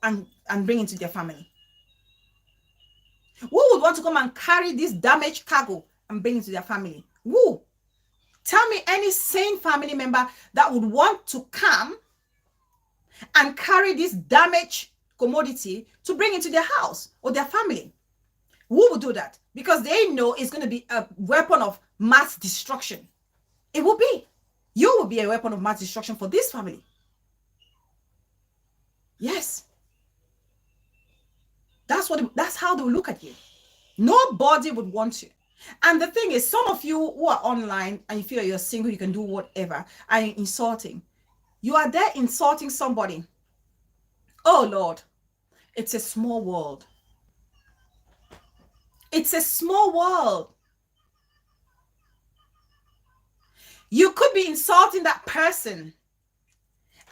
and bring it to their family? Who would want to come and carry this damaged cargo and bring it to their family? Who? Tell me any sane family member that would want to come and carry this damaged commodity to bring into their house or their family. Who would do that? Because they know it's going to be a weapon of mass destruction. It will be. You will be a weapon of mass destruction for this family. Yes. That's how they will look at you. Nobody would want you. And the thing is, some of you who are online and you feel you're single, you can do whatever, and you're insulting. You are there insulting somebody. Oh, Lord. It's a small world. It's a small world. You could be insulting that person,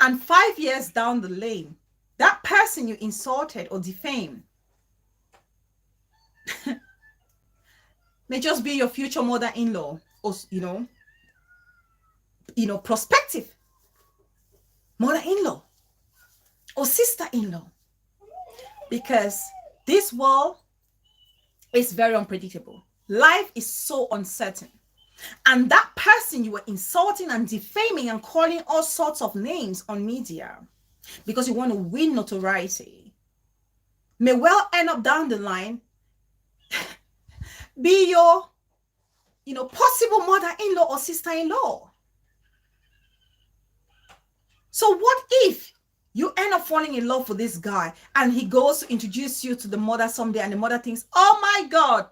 and 5 years down the lane, that person you insulted or defamed may just be your future mother-in-law or, prospective mother-in-law or sister-in-law. Because this world is very unpredictable. Life is so uncertain. And that person you were insulting and defaming and calling all sorts of names on media because you want to win notoriety may well end up down the line be your, possible mother-in-law or sister-in-law. So what if You end up falling in love with this guy, and he goes to introduce you to the mother someday, and the mother thinks, oh my God,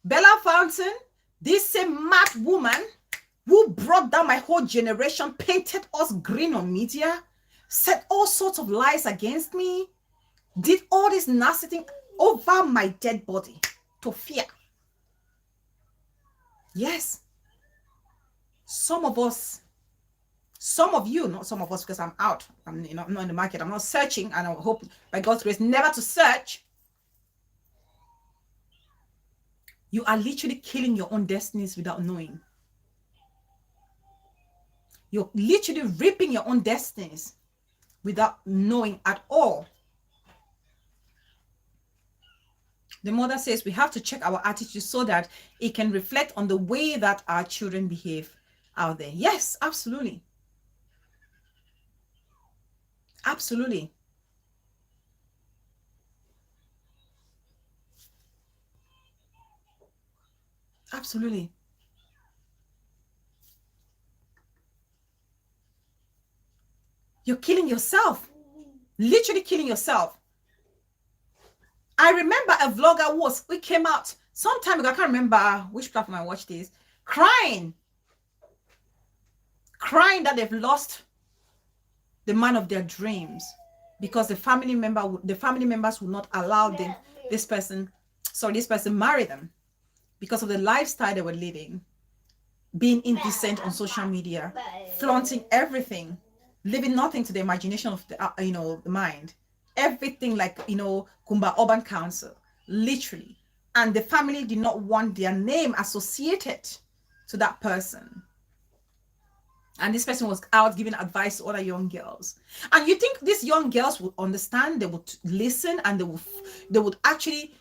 Bella Fountain, this same mad woman who brought down my whole generation, painted us green on media, said all sorts of lies against me, did all this nasty thing over my dead body to fear. Yes. Some of us, some of you, not some of us, because I'm out. I'm not in the market. I'm not searching, and I hope by God's grace never to search. You are literally killing your own destinies without knowing. You're literally ripping your own destinies without knowing at all. The mother says we have to check our attitude so that it can reflect on the way that our children behave out there. Yes, absolutely. Absolutely. Absolutely. You're killing yourself. Literally killing yourself. I remember a vlogger who came out some time ago. I can't remember which platform I watched this. Crying that they've lost the man of their dreams because the family members would not allow this person marry them because of the lifestyle they were living, being indecent on social media, flaunting everything, leaving nothing to the imagination of the mind. Everything like, Kumba Urban Council, literally. And the family did not want their name associated to that person. And this person was out giving advice to other young girls. And you think these young girls would understand, they would listen, and they would actually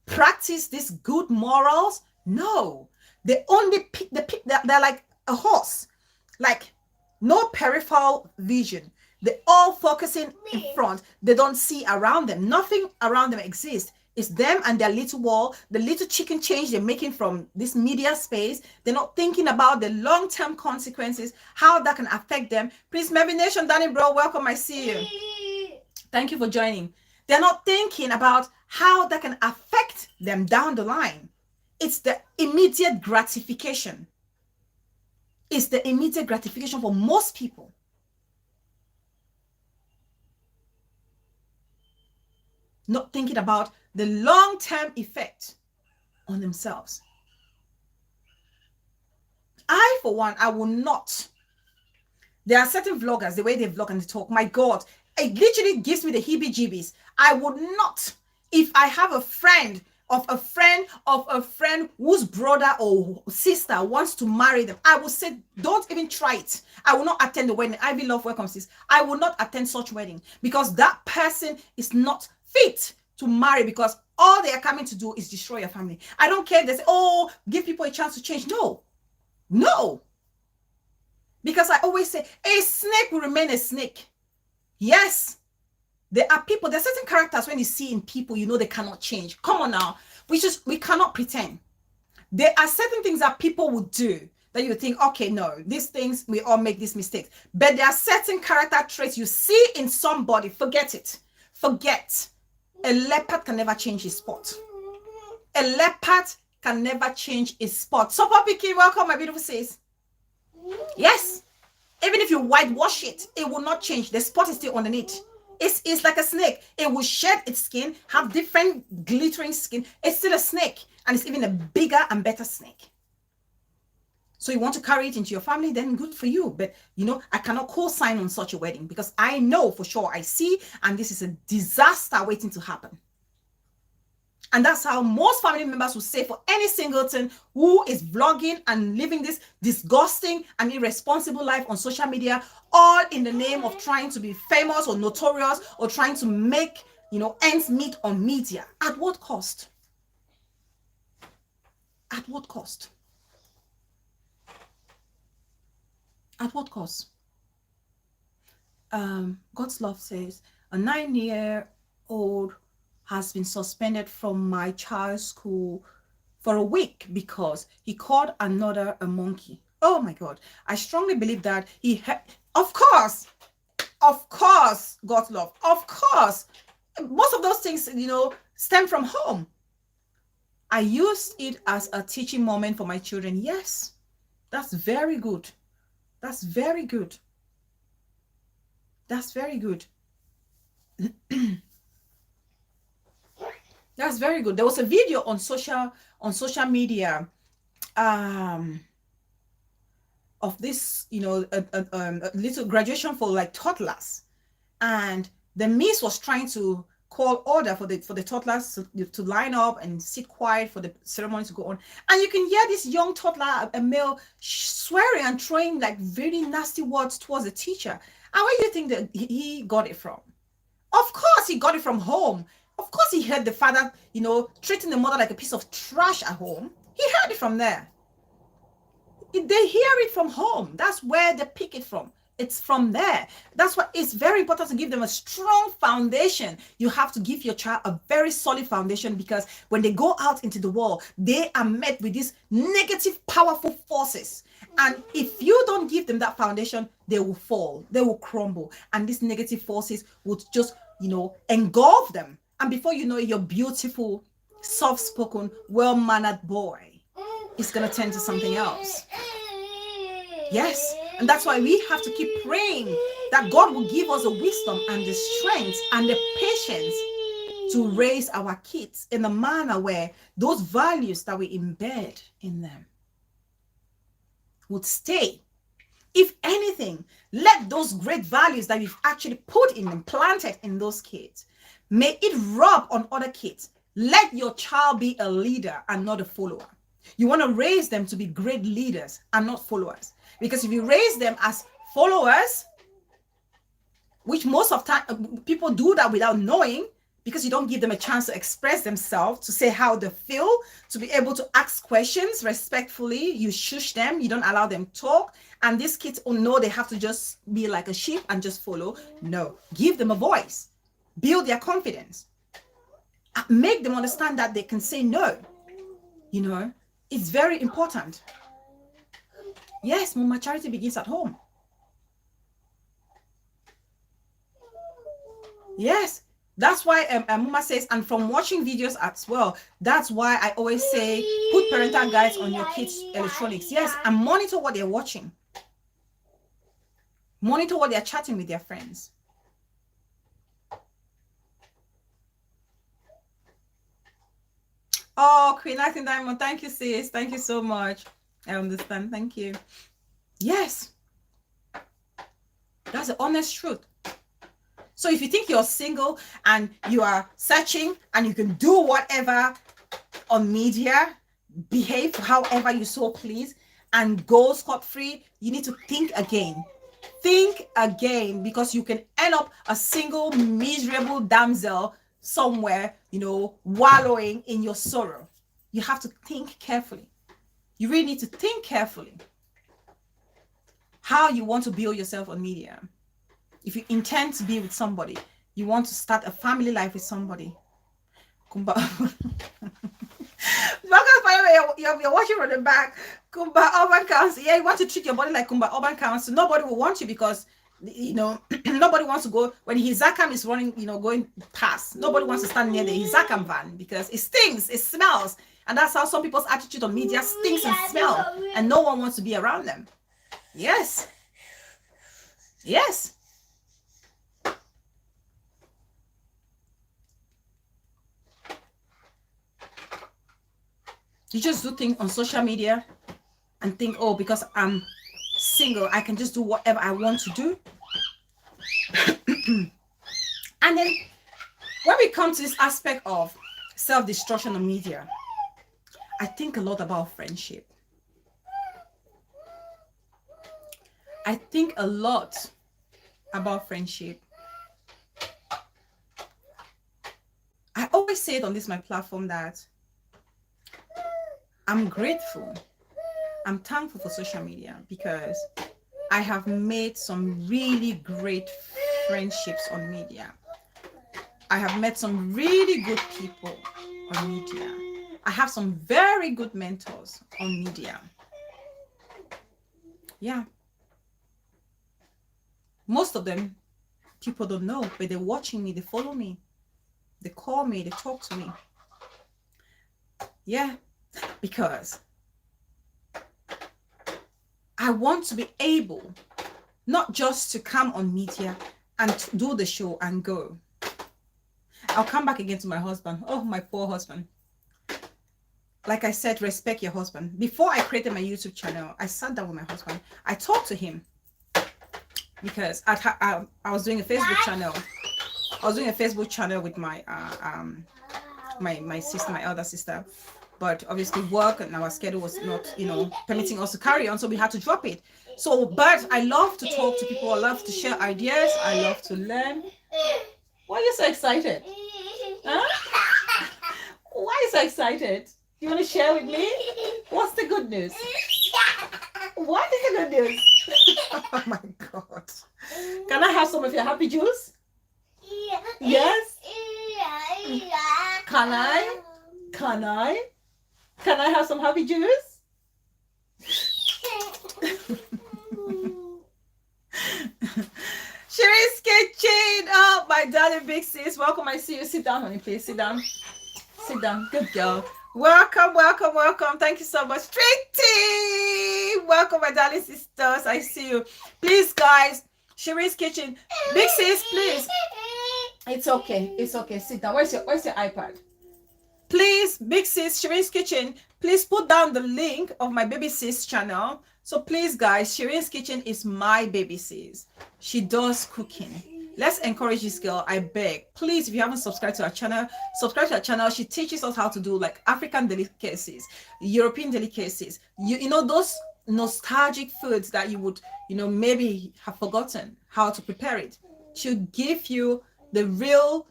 practice these good morals? No. They only pick, they're like a horse, like no peripheral vision. They're all focusing in front. They don't see around them. Nothing around them exists. It's them and their little wall, the little chicken change they're making from this media space. They're not thinking about the long-term consequences, how that can affect them. Please, Mevy Nation, Danny Bro, welcome. I see you. Thank you for joining. They're not thinking about how that can affect them down the line. It's the immediate gratification. It's the immediate gratification for most people. Not thinking about the long-term effect on themselves. I, for one, I will not. There are certain vloggers, the way they vlog and they talk, my God, it literally gives me the heebie-jeebies. I would not, if I have a friend of a friend whose brother or sister wants to marry them, I will say, don't even try it. I will not attend the wedding. Ivy Love, welcome, sis. I will not attend such wedding because that person is not fit to marry, because all they are coming to do is destroy your family. I don't care if they say, oh, give people a chance to change. No. Because I always say, a snake will remain a snake. Yes. There are certain characters when you see in people, they cannot change. Come on now. We cannot pretend. There are certain things that people would do that you think, okay, no, these things, we all make these mistakes. But there are certain character traits you see in somebody, forget it. Forget. A leopard can never change his spot. A leopard can never change his spot. So, Papi King, welcome, my beautiful sis. Yes. Even if you whitewash it, it will not change. The spot is still underneath. It's like a snake. It will shed its skin, have different glittering skin. It's still a snake, and it's even a bigger and better snake. So you want to carry it into your family, then good for you. But, I cannot co-sign on such a wedding because I know for sure, I see, and this is a disaster waiting to happen. And that's how most family members will say for any singleton who is vlogging and living this disgusting and irresponsible life on social media, all in the name of trying to be famous or notorious or trying to make, ends meet on media. At what cost? At what cost? At what cost? God's Love says, a 9-year-old has been suspended from my child's school for a week because he called another a monkey. Oh my God. I strongly believe that of course, Of course, God's love. Of course. Most of those things, stem from home. I used it as a teaching moment for my children. Yes, that's very good. That's very good. That's very good. That's very good. There was a video on social media of this, a little graduation for like toddlers, and the miss was trying to call order for the toddlers to line up and sit quiet for the ceremony to go on, and you can hear this young toddler, a male, swearing and throwing like very nasty words towards the teacher. And where do you think that he got it from? Of course he got it from home. Of course he heard the father, treating the mother like a piece of trash at home. He heard it from there. They hear it from home. That's where they pick it from. It's from there. That's why it's very important to give them a strong foundation. You have to give your child a very solid foundation, because when they go out into the world, they are met with these negative, powerful forces. And if you don't give them that foundation, they will fall, they will crumble. And these negative forces would just, engulf them. And before you know it, your beautiful, soft-spoken, well-mannered boy is going to turn to something else. Yes. And that's why we have to keep praying that God will give us the wisdom and the strength and the patience to raise our kids in a manner where those values that we embed in them would stay. If anything, let those great values that we've actually put in them, planted in those kids, may it rub on other kids. Let your child be a leader and not a follower. You want to raise them to be great leaders and not followers. Because if you raise them as followers, which most of the time people do that without knowing, because you don't give them a chance to express themselves, to say how they feel, to be able to ask questions respectfully. You shush them, you don't allow them talk. And these kids know they have to just be like a sheep and just follow. No, give them a voice, build their confidence, make them understand that they can say no. It's very important. Yes, Mama, charity begins at home. Yes, that's why Mama says, and from watching videos as well, that's why I always say, put parental guides on your kids' electronics. Yes, and monitor what they're watching. Monitor what they're chatting with their friends. Oh, Queen Acting Diamond, thank you, sis. Thank you so much. I understand. Thank you. Yes. That's the honest truth. So if you think you're single and you are searching and you can do whatever on media, behave however you so please, and go scot-free, you need to think again. Think again, because you can end up a single, miserable damsel somewhere, wallowing in your sorrow. You have to think carefully. You really need to think carefully how you want to build yourself on media. If you intend to be with somebody, you want to start a family life with somebody. Kumba. You're watching from the back. Kumba Urban Council. Yeah, you want to treat your body like Kumba Urban Council. Nobody will want you because, nobody wants to go when his Zakam is running, going past. Nobody wants to stand near the Zakam van because it stinks, it smells. And that's how some people's attitude on media stinks and smell. And no one wants to be around them. Yes. Yes. You just do things on social media and think, oh, because I'm single, I can just do whatever I want to do. And then when we come to this aspect of self-destruction on media, I think a lot about friendship. I think a lot about friendship. I always say it on my platform that I'm grateful. I'm thankful for social media because I have made some really great friendships on media. I have met some really good people on media. I have some very good mentors on media. Yeah. Most of them People don't know, but they're watching me, they follow me, they call me, they talk to me. Yeah, because I want to be able not just to come on media and do the show and go. I'll come back again to my husband. Oh, my poor husband. Like I said, respect your husband. Before I created my YouTube channel, I sat down with my husband. I talked to him because I was doing a Facebook channel. I was doing a Facebook channel with my my sister, my elder sister. But obviously work and our schedule was not, permitting us to carry on. So we had to drop it. So, but I love to talk to people. I love to share ideas. I love to learn. Why are you so excited? Huh? Why are you so excited? You want to share with me? What's the good news? What is the good news? Oh my God. Can I have some of your happy juice? Yes? Can I? Can I? Can I have some happy juice? Shiri's Kitchen. Oh, my darling big sis. Welcome. I see you. Sit down, honey, please. Sit down. Sit down. Good girl. Welcome, welcome, welcome. Thank you so much. Trixie. Welcome, my darling sisters. I see you. Please, guys. Shiri's Kitchen. Big sis, please. It's okay. It's okay. Sit down. Where's your iPad? Please, big sis, Shiri's Kitchen, please put down the link of my baby sis channel. So please, guys, Shiri's Kitchen is my baby sis. She does cooking. Let's encourage this girl, I beg. Please, if you haven't subscribed to her channel, subscribe to her channel. She teaches us how to do like African delicacies, European delicacies. You know, those nostalgic foods that you would, maybe have forgotten how to prepare it. She'll give you the real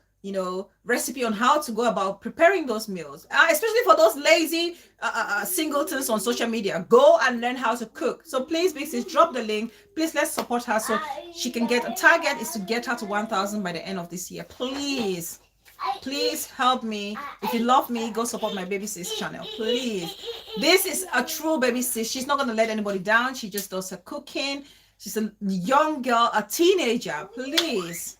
recipe on how to go about preparing those meals, especially for those lazy singletons on social media. Go and learn how to cook. So please, please drop the link. Please, let's support her so she can get a target is to get her to 1,000 by the end of this year. Please help me. If you love me, go support my baby sis channel, please. This is a true baby sis. She's not going to let anybody down. She just does her cooking. She's a young girl, a teenager. Please,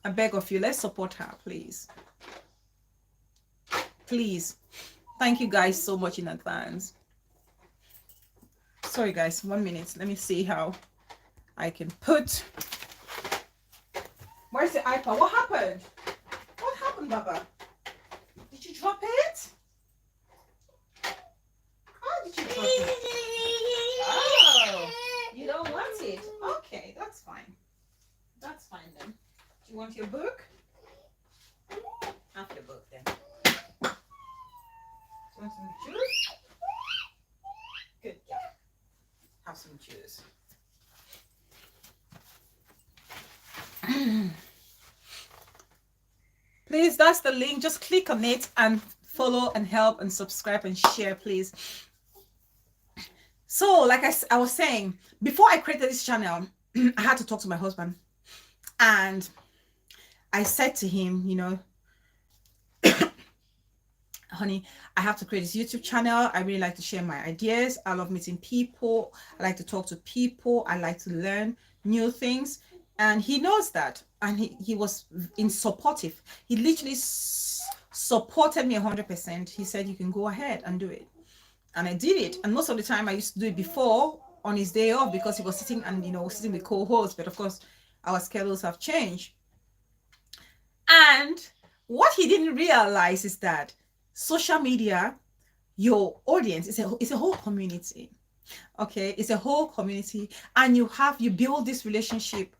I beg of you, let's support her, please. Please. Thank you guys so much in advance. Sorry guys, 1 minute. Let me see how I can put. Where's the iPad? What happened? What happened, Baba? Did you drop it? How did you drop it? Oh, you don't want it. Okay, that's fine. That's fine then. Do you want your book? Have your book then. Do you want some juice? Good, yeah. Have some juice. Please, that's the link. Just click on it and follow and help and subscribe and share, please. So, like I was saying, before I created this channel, I had to talk to my husband. And I said to him, honey, I have to create this YouTube channel. I really like to share my ideas. I love meeting people. I like to talk to people. I like to learn new things. And he knows that. And he was supportive. He literally supported me 100%. He said, you can go ahead and do it. And I did it. And most of the time I used to do it before on his day off because he was sitting and, sitting with co-hosts. But of course, our schedules have changed. And what he didn't realize is that social media, your audience is a whole community. Okay, it's a whole community, and you build this relationship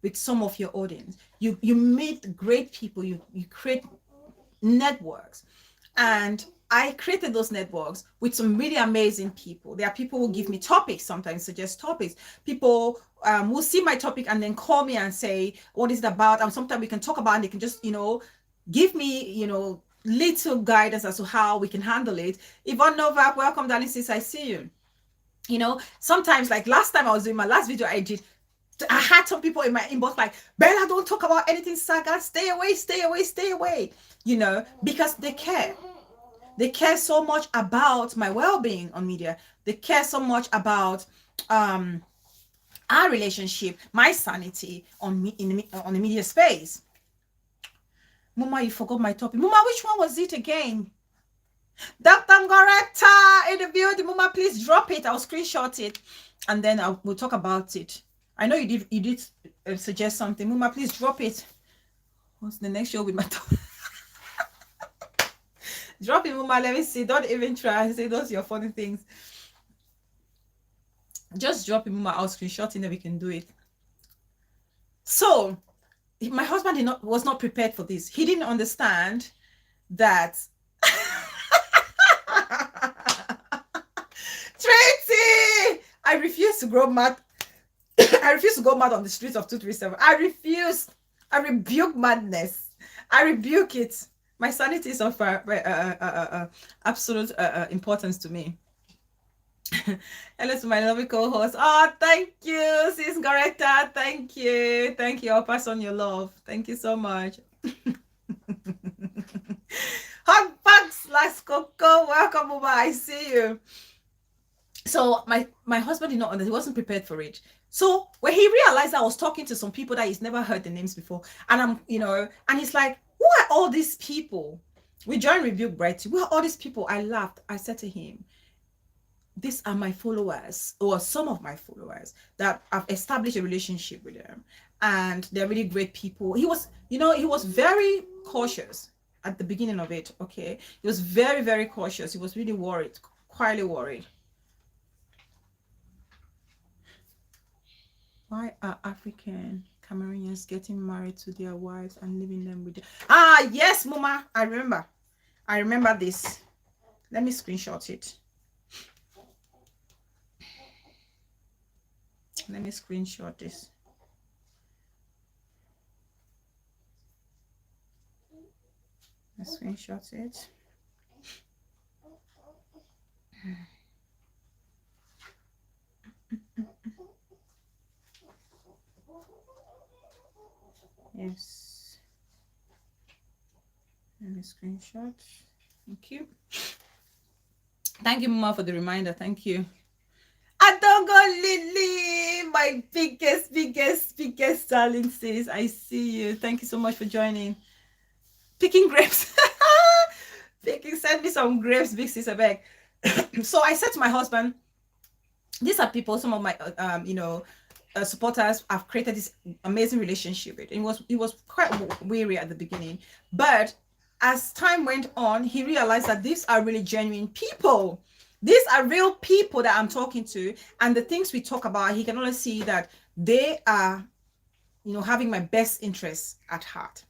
with some of your audience. You meet great people. You create networks, and I created those networks with some really amazing people. There are people who give me topics, sometimes suggest topics. People will see my topic and then call me and say, what is it about? And sometimes we can talk about it, and they can just, give me, little guidance as to how we can handle it. Yvonne Novak, welcome, darling sis, I see you. Sometimes, like last time I was doing my last video I did, I had some people in my inbox like, Bella, don't talk about anything saga, stay away, stay away, stay away, because they care. They care so much about my well-being on media. They care so much about our relationship, my sanity on me on the media space. Mama, you forgot my topic. Mama, which one was it again? Dr. Ngoreta in the building. Mama, please drop it. I'll screenshot it, and then we'll talk about it. I know you did suggest something. Mama, please drop it. What's the next show with my topic? Drop it, Mama. Let me see. Don't even try. Say those are your funny things. Just drop it, Mama. I'll screenshot it and we can do it. So my husband was not prepared for this. He didn't understand that Tracy, I refuse to grow mad. I refuse to go mad on the streets of 237. I refuse. I rebuke madness. I rebuke it. My sanity is of absolute importance to me. Hello to my lovely co-host. Oh, thank you, Sis Goreta. Thank you. Thank you. I'll pass on your love. Thank you so much. Hot bugs, Las Coco. Welcome, Uba. I see you. So my husband did not understand. He wasn't prepared for it. So when he realized I was talking to some people that he's never heard the names before, and I'm, and he's like, who are all these people? We joined Rebuke Brighty. Who are all these people? I laughed. I said to him, these are my followers, or some of my followers that I've established a relationship with them, and they're really great people. He was, he was very cautious at the beginning of it. Okay, he was very, very cautious. He was really worried, quietly worried. Why are African Cameroonians getting married to their wives and leaving them with them? Ah, yes, Mama. I remember this. Let me screenshot it. Let me screenshot this. Let's screenshot it. Yes. Let me screenshot. Thank you. Thank you, Mama, for the reminder. Thank you. Adongo Lily, my biggest darling sis. I see you. Thank you so much for joining. Picking grapes. Send me some grapes, big sis, I beg. So I said to my husband, these are people, some of my supporters have created this amazing relationship with. It was quite weary at the beginning, but as time went on, he realized that these are really genuine people. These are real people that I'm talking to, and the things we talk about, he can only see that they are, having my best interests at heart.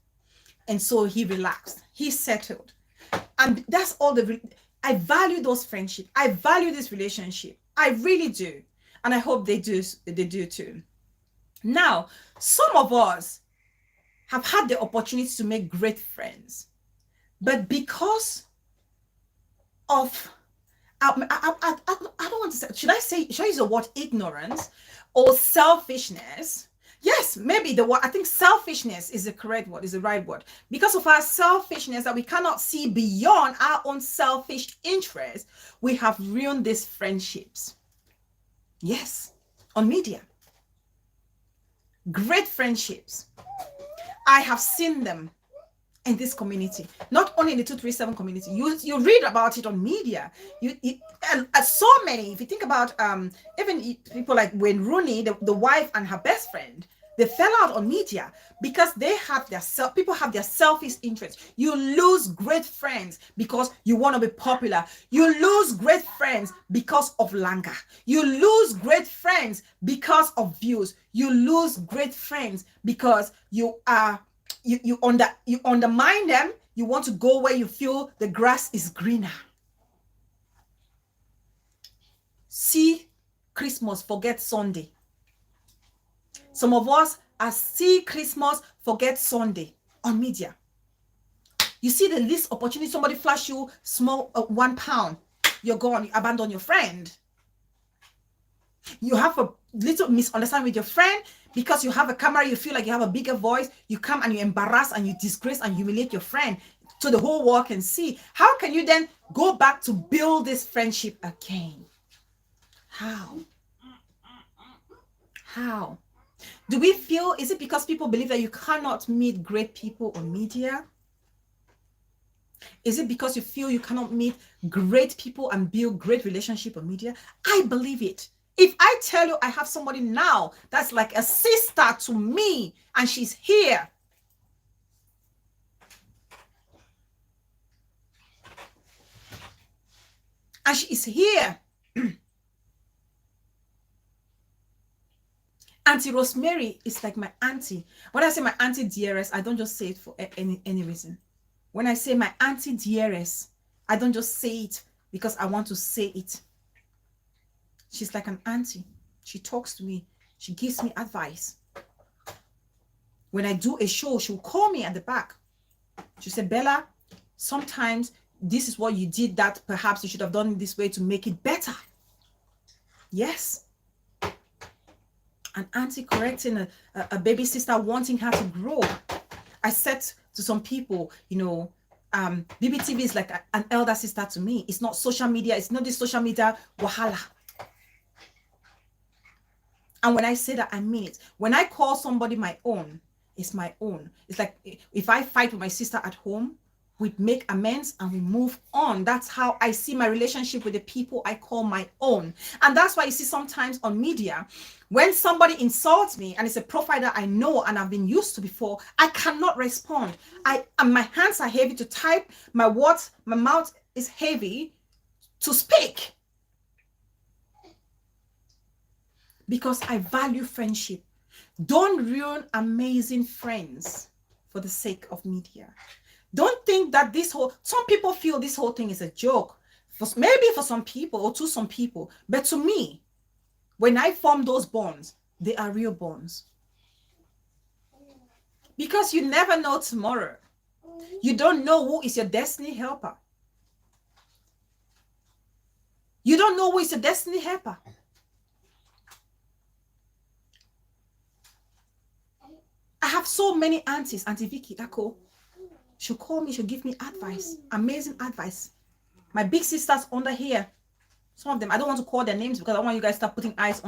And so he relaxed, he settled, and that's all I value those friendships. I value this relationship. I really do. And I hope they do too. Now, some of us have had the opportunity to make great friends, but because of, I don't want to say, should I use the word ignorance or selfishness? Yes, maybe the word, I think selfishness is the correct word, is the right word. Because of our selfishness that we cannot see beyond our own selfish interests, we have ruined these friendships. Yes, on media. Great friendships. I have seen them in this community, not only in the 237 community. You read about it on media. And so many. If you think about even people like Wayne Rooney, the wife and her best friend, they fell out on media because they have people have their selfish interests. You lose great friends because you want to be popular. You lose great friends because of languor. You lose great friends because of views. You lose great friends because you undermine them. You want to go where you feel the grass is greener. See Christmas, forget Sunday. Some of us are see Christmas, forget Sunday on media. You see the least opportunity, somebody flash you small £1, you're gone, you abandon your friend. You have a little misunderstanding with your friend because you have a camera, you feel like you have a bigger voice, you come and you embarrass and you disgrace and humiliate your friend so the whole world can see. How can you then go back to build this friendship again? How? How? Do we feel, is it because people believe that you cannot meet great people on media? Is it because you feel you cannot meet great people and build great relationship on media? I believe it. If I tell you I have somebody now that's like a sister to me and she's here, and she is here, Auntie Rosemary is like my auntie. When I say my auntie dearest, I don't just say it for any reason. When I say my auntie dearest, I don't just say it because I want to say it. She's like an auntie. She talks to me. She gives me advice. When I do a show, she'll call me at the back. She'll say, Bella, sometimes this is what you did that perhaps you should have done it this way to make it better. Yes. An auntie correcting a baby sister, wanting her to grow. I said to some people, you know, BBTV is like an elder sister to me. It's not social media. It's not this social media wahala. And when I say that, I mean it. When I call somebody my own, it's my own. It's like if I fight with my sister at home, we make amends and we move on. That's how I see my relationship with the people I call my own. And that's why you see sometimes on media, when somebody insults me and it's a profile that I know and I've been used to before, I cannot respond. And my hands are heavy to type, my words, my mouth is heavy to speak. Because I value friendship. Don't ruin amazing friends for the sake of media. Don't think that some people feel this whole thing is a joke. Maybe for some people or to some people, but to me, when I form those bonds, they are real bonds. Because you never know tomorrow. You don't know who is your destiny helper. You don't know who is your destiny helper. I have so many aunties, Auntie Vicky, Ako. She'll call me, she'll give me advice, amazing advice. My big sisters under here, some of them, I don't want to call their names because I don't want you guys to start putting eyes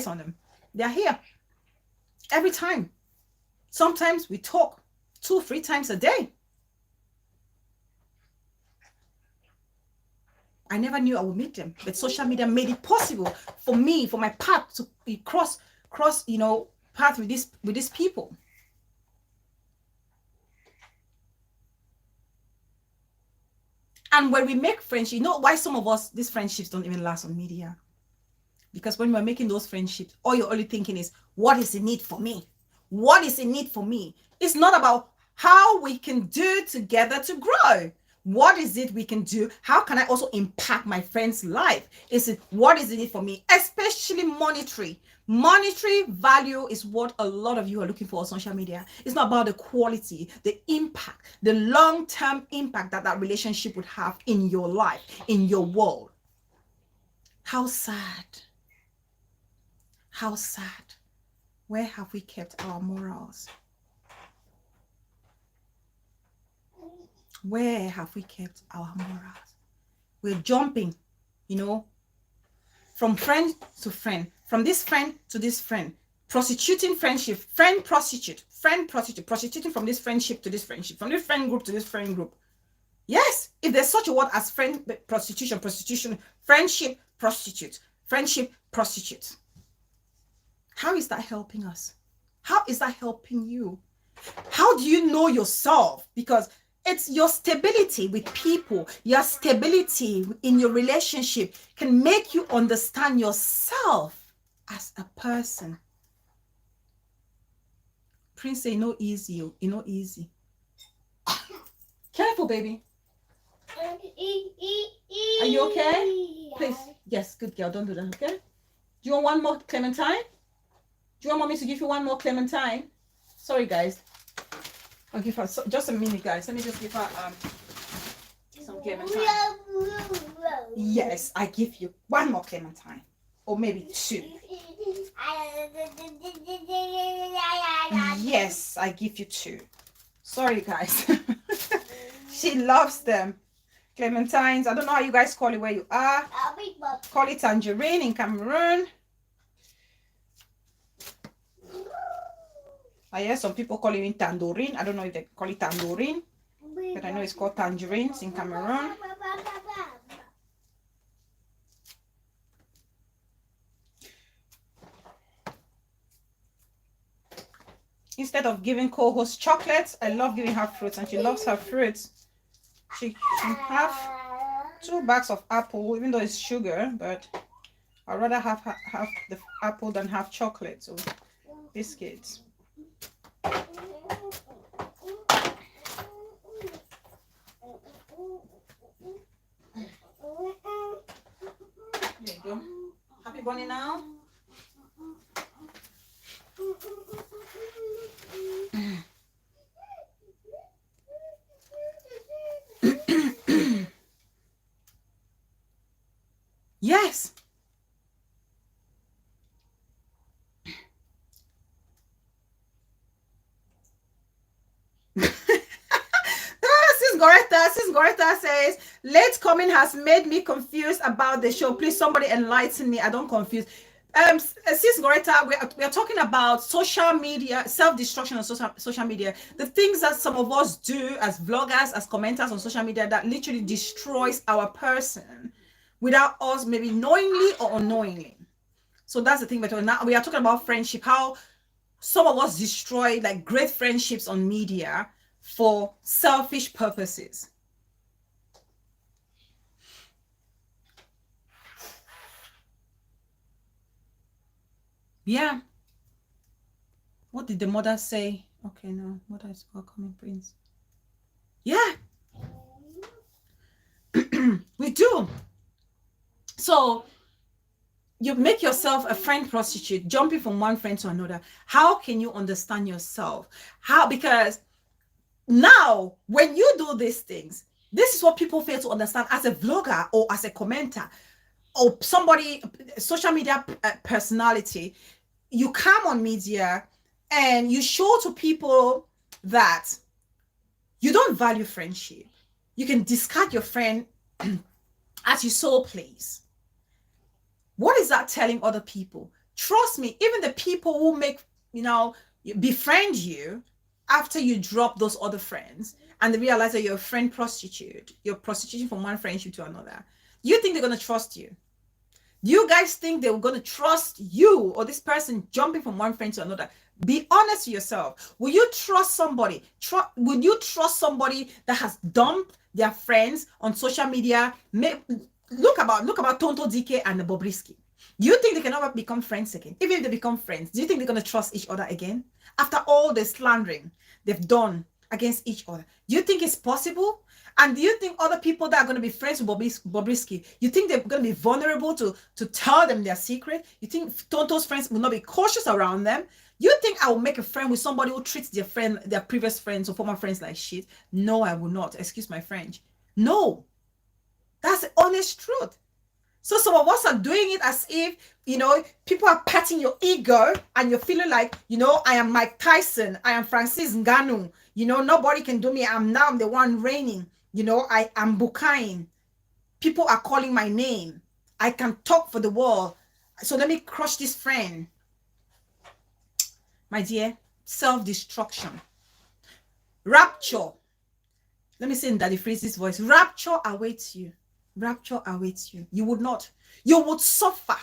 on them. They're here every time. Sometimes we talk 2-3 times a day. I never knew I would meet them, but social media made it possible for me, for my path to be cross, you know, path with these people. And when we make friendships, you know why some of us, these friendships don't even last on media? Because when we're making those friendships, all you're only thinking is, what is the need for me? What is the need for me? It's not about how we can do together to grow. What is it we can do? How can I also impact my friend's life? What is the need for me? Especially monetary. Monetary value is what a lot of you are looking for on social media. It's not about the quality, the impact, the long-term impact that relationship would have in your life, in your world. How sad. How sad. Where have we kept our morals? Where have we kept our morals? We're jumping, you know, from friend to friend, from this friend to this friend, prostituting friendship, friend prostitute, prostituting from this friendship to this friendship, from this friend group to this friend group. Yes, if there's such a word as friend prostitution, friendship prostitute, friendship prostitute. How is that helping us? How is that helping you? How do you know yourself? Because it's your stability with people, your stability in your relationship can make you understand yourself as a person. Prince say, no easy, you know easy. Careful, baby. Are you okay? Please, yes, good girl, don't do that, okay? Do you want one more clementine? Do you want mommy to give you one more clementine? Sorry, guys. I'll give her just a minute, guys. Let me just give her some clementine. Yes, I give you one more clementine, or maybe 2. Yes, I give you 2. Sorry, guys. She loves them. Clementines. I don't know how you guys call it where you are. Call it tangerine in Cameroon. I hear some people calling it tandoorine. I don't know if they call it tandoorine, but I know it's called tangerines in Cameroon. Instead of giving co-host chocolates, I love giving her fruits, and she loves her fruits. She can have 2 bags of apple, even though it's sugar, but I'd rather have the apple than have chocolate. So biscuits. There you go. Happy bunny now. Yes. Sis Goreta says, late coming has made me confused about the show. Please, somebody enlighten me. I don't confuse. Sis Goreta, we are talking about social media, self-destruction on social media. The things that some of us do as vloggers, as commenters on social media that literally destroys our person without us maybe knowingly or unknowingly. So that's the thing. But now we are talking about friendship, how some of us destroy like great friendships on media for selfish purposes. Yeah. What did the mother say? Okay, no, mother is welcoming prince. Yeah. We do. So you make yourself a friend prostitute, jumping from one friend to another. How can you understand yourself? How? Because now when you do these things, this is what people fail to understand as a vlogger or as a commenter or somebody, social media personality. You come on media and you show to people that you don't value friendship. You can discard your friend as you so please. What is that telling other people? Trust me, even the people who make, befriend you after you drop those other friends and they realize that you're a friend prostitute, you're prostituting from one friendship to another, you think they're going to trust you? Do you guys think they're going to trust you or this person jumping from one friend to another? Be honest with yourself. Will you trust somebody? Would you trust somebody that has dumped their friends on social media? Look about Tonto DK and the Bobrisky. Do you think they can ever become friends again? Even if they become friends, do you think they're going to trust each other again? After all the slandering they've done against each other, do you think it's possible? And do you think other people that are going to be friends with Bobrisky, you think they're going to be vulnerable to tell them their secret? You think Tonto's friends will not be cautious around them? You think I will make a friend with somebody who treats their previous friends or former friends like shit? No, I will not. Excuse my French. No. That's the honest truth. So some of us are doing it as if, people are patting your ego and you're feeling like, I am Mike Tyson. I am Francis Ngannou. Nobody can do me. I'm the one reigning. I am Bukain. People are calling my name. I can talk for the world. So let me crush this friend. My dear, self-destruction. Rapture. Let me say in Daddy Freeze's voice. Rapture awaits you. Rapture awaits you. You would not. You would suffer.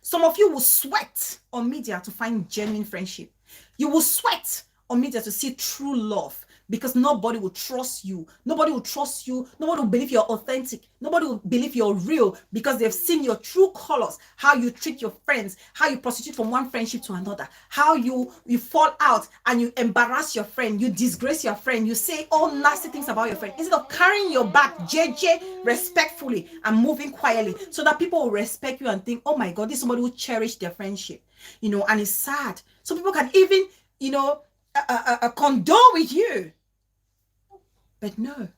Some of you will sweat on media to find genuine friendship. You will sweat on media to see true love because nobody will trust you. Nobody will trust you. Nobody will believe you're authentic. Nobody will believe you're real because they've seen your true colors, how you treat your friends, how you prostitute from one friendship to another, how you fall out and you embarrass your friend, you disgrace your friend, you say all nasty things about your friend instead of carrying your back JJ respectfully and moving quietly so that people will respect you and think, oh my God, this is somebody who cherished their friendship, and it's sad. So people can even, condole with you. But no.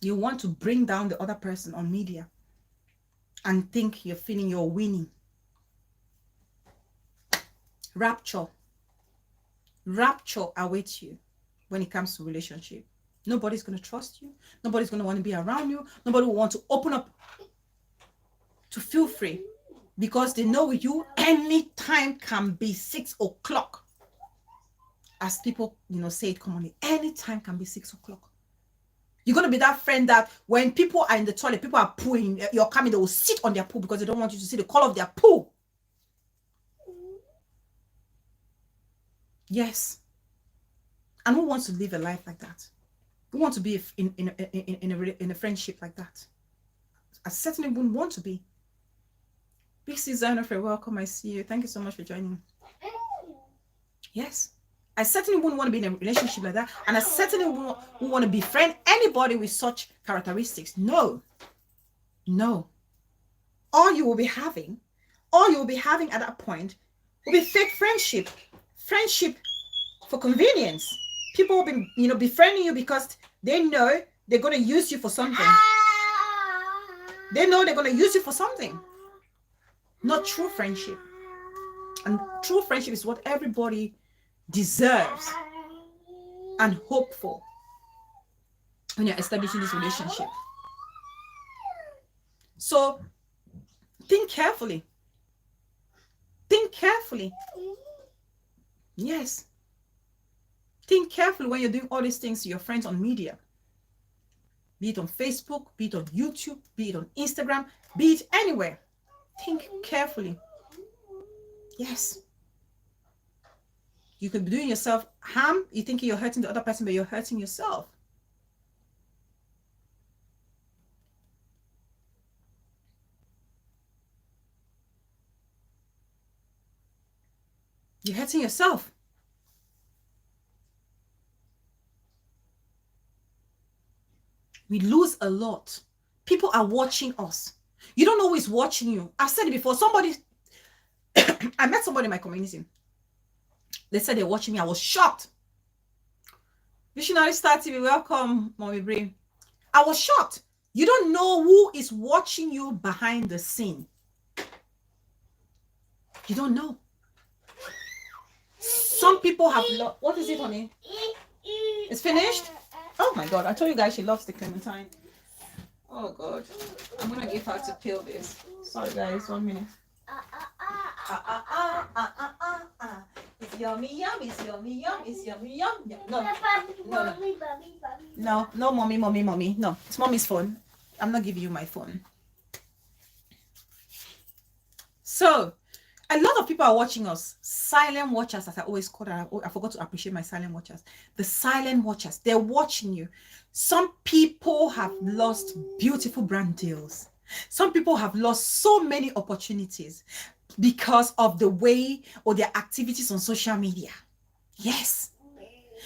You want to bring down the other person on media and think you're feeling you're winning. Rapture awaits you when it comes to relationship. Nobody's going to trust you. Nobody's going to want to be around you. Nobody will want to open up to feel free because they know you anytime can be 6 o'clock. As people, say it commonly, anytime can be 6 o'clock. You're going to be that friend that when people are in the toilet, people are pooing, you're coming, they will sit on their poo because they don't want you to see the color of their poo. Yes. And who wants to live a life like that? Who wants to be in a friendship like that? I certainly wouldn't want to be. Big Susanna, welcome. I see you. Thank you so much for joining. Yes. I certainly wouldn't want to be in a relationship like that. And I certainly wouldn't want to befriend anybody with such characteristics. No. No. All you will be having at that point will be fake friendship. Friendship for convenience. People will be, befriending you because they know they're going to use you for something. They know they're going to use you for something. Not true friendship. And true friendship is what everybody deserves and hope for when you're establishing this relationship. So think carefully. Think carefully. Yes. Think carefully when you're doing all these things to your friends on media. Be it on Facebook, be it on YouTube, be it on Instagram, be it anywhere. Think carefully. Yes. You could be doing yourself harm. You think you're hurting the other person, but you're hurting yourself. You're hurting yourself. We lose a lot. People are watching us. You don't know who is watching you. I've said it before. I met somebody in my community. They said they're watching me. I was shocked. Visionary Star TV, welcome, Mommy Brie. I was shocked. You don't know who is watching you behind the scene. You don't know. Some people have what is it, honey? It's finished? Oh my God, I told you guys she loves the clementine. Oh God, I'm gonna give her to peel this. Sorry guys, 1 minute. It's yummy, yum, it's yummy, yum, it's yummy, yum. No, mommy. No, it's mommy's phone. I'm not giving you my phone. So, a lot of people are watching us. Silent watchers, as I always call them. I forgot to appreciate my silent watchers. The silent watchers, they're watching you. Some people have lost beautiful brand deals. Some people have lost so many opportunities because of the way or their activities on social media. Yes.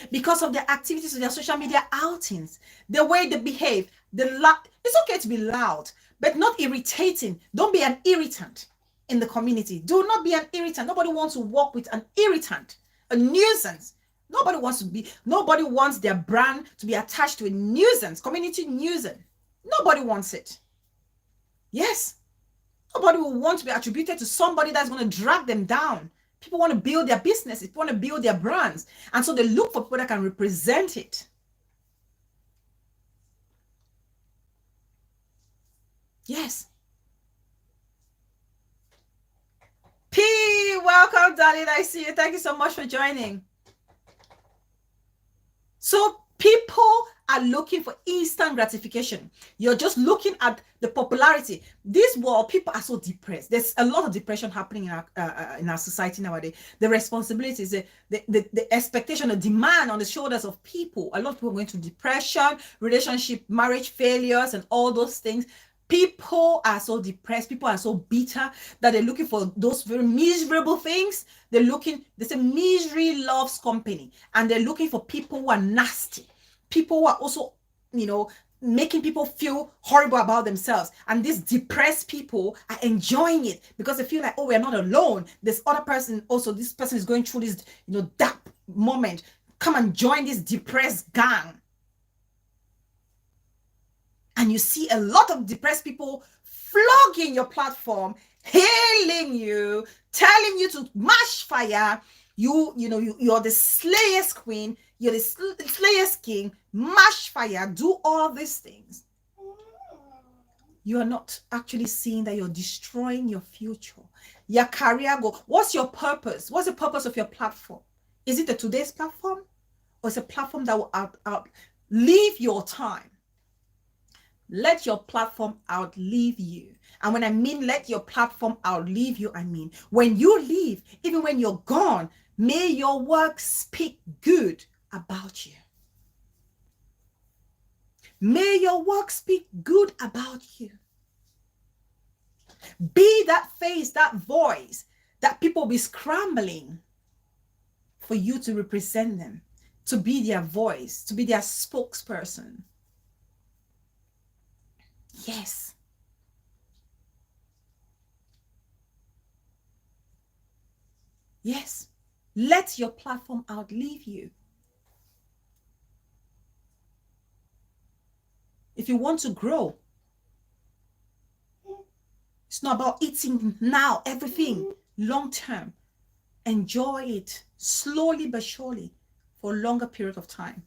Because of their activities on their social media outings, the way they behave, it's okay to be loud, but not irritating. Don't be an irritant in the community. Do not be an irritant. Nobody wants to work with an irritant, a nuisance. Nobody wants their brand to be attached to a nuisance, community nuisance. Nobody wants it. Yes. Nobody will want to be attributed to somebody that's going to drag them down. People want to build their businesses. People want to build their brands. And so they look for people that can represent it. Yes. P, welcome, darling. I see you. Thank you so much for joining. So people are looking for instant gratification. You're just looking at the popularity. This world, people are so depressed. There's a lot of depression happening in our society nowadays. The responsibilities, the expectation, the demand on the shoulders of people. A lot of people are going through depression, relationship, marriage failures, and all those things. People are so depressed. People are so bitter that they're looking for those very miserable things. They say misery loves company, and they're looking for people who are nasty. People who are also, making people feel horrible about themselves. And these depressed people are enjoying it because they feel like, oh, we're not alone. This other person also, this person is going through this, dark moment. Come and join this depressed gang. And you see a lot of depressed people flogging your platform, hailing you, telling you to mash fire. You're the slayer's queen. You're the slayer's king. Mash fire. Do all these things. you are not actually seeing that you're destroying your future, your career goal. What's your purpose? What's the purpose of your platform? Is it a today's platform, or is it a platform that will outlive your time? Let your platform outlive you. And when I mean let your platform outlive you, I mean when you leave, even when you're gone, may your work speak good about you. May your work speak good about you. Be that face, that voice that people will be scrambling for you to represent them, to be their voice, to be their spokesperson. Yes. Yes. Let your platform outlive you. If you want to grow, it's not about eating now, everything long term. Enjoy it slowly but surely for a longer period of time.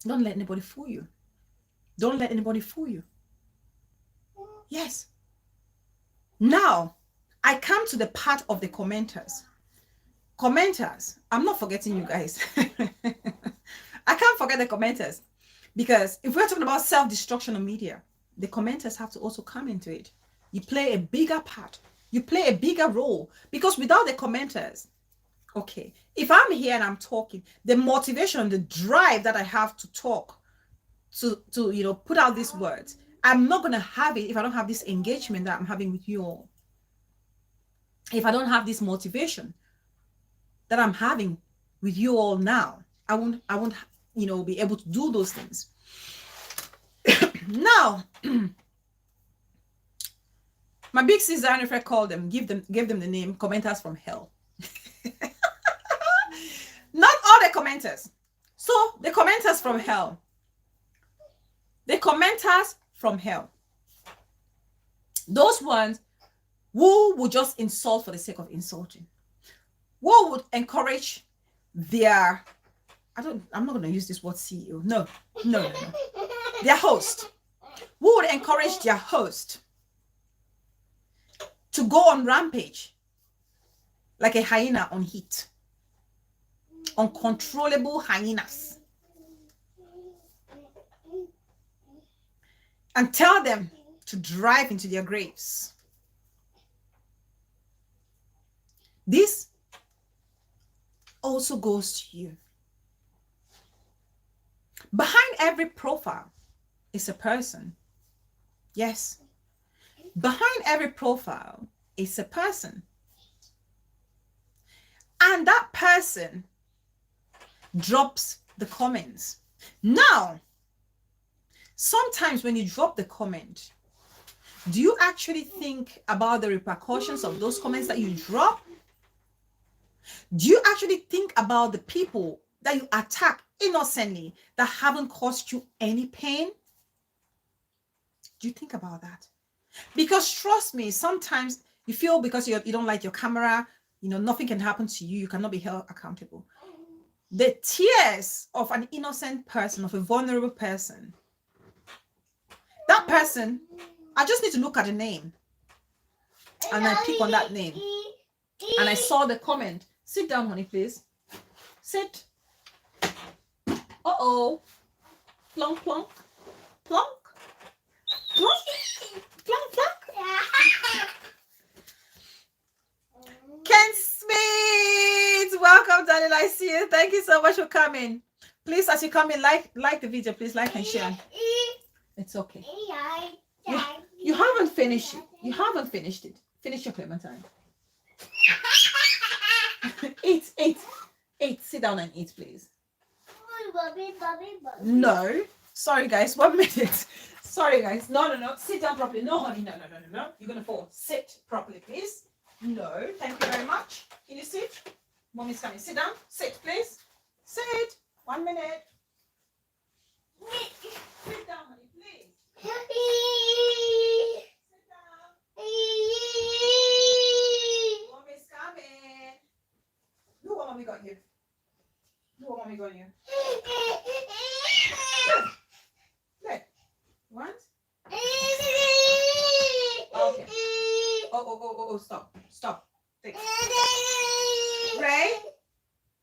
Don't let anybody fool you. Don't let anybody fool you. Yes. Now, I come to the part of the commenters. Commenters, I'm not forgetting you guys. I can't forget the commenters, because if we're talking about self-destruction of media, the commenters have to also come into it. You play a bigger part. You play a bigger role, because without the commenters, okay, if I'm here and I'm talking, the motivation, the drive that I have to talk, to put out these words, I'm not going to have it if I don't have this engagement that I'm having with you all. If I don't have this motivation that I'm having with you all now, I won't be able to do those things. Now, my big sister, if I call them, give them the name commenters from hell. Not all the commenters. So the commenters from hell. The commenters from hell. Those ones who would just insult for the sake of insulting. Who would encourage their, I'm not going to use this word CEO. No. Their host. Who would encourage their host to go on rampage like a hyena on heat. Uncontrollable hyenas. And tell them to drive into their graves. This also goes to you. Behind every profile is a person. Yes. Behind every profile is a person. And that person drops the comments. Now, sometimes when you drop the comment, do you actually think about the repercussions of those comments that you drop? Do you actually think about the people that you attack innocently that haven't caused you any pain? Do you think about that? Because trust me, sometimes you feel because you don't like your camera, nothing can happen to you. You cannot be held accountable. The tears of an innocent person, of a vulnerable person, that person, I just need to look at the name. And I click on that name. And I saw the comment. Sit down, honey, please. Sit. Uh-oh. Plonk, plonk. Plonk. Plonk. Plonk, plonk. Ken Smith. Welcome, Daniel. I see you. Thank you so much for coming. Please, as you come in, like the video. Please like and share. It's okay. You haven't finished it. You haven't finished it. Finish your clementine. Eat. Sit down and eat, please. No. Sorry, guys. 1 minute. Sorry, guys. No. Sit down properly. No, honey. No. You're going to fall. Sit properly, please. No. Thank you very much. Can you sit? Mommy's coming. Sit down. Sit, please. Sit. 1 minute. Sit down, honey, please. Sit down. Mommy's coming. Look what mommy got you. Look. Look. Want? stop. Stop. Ray,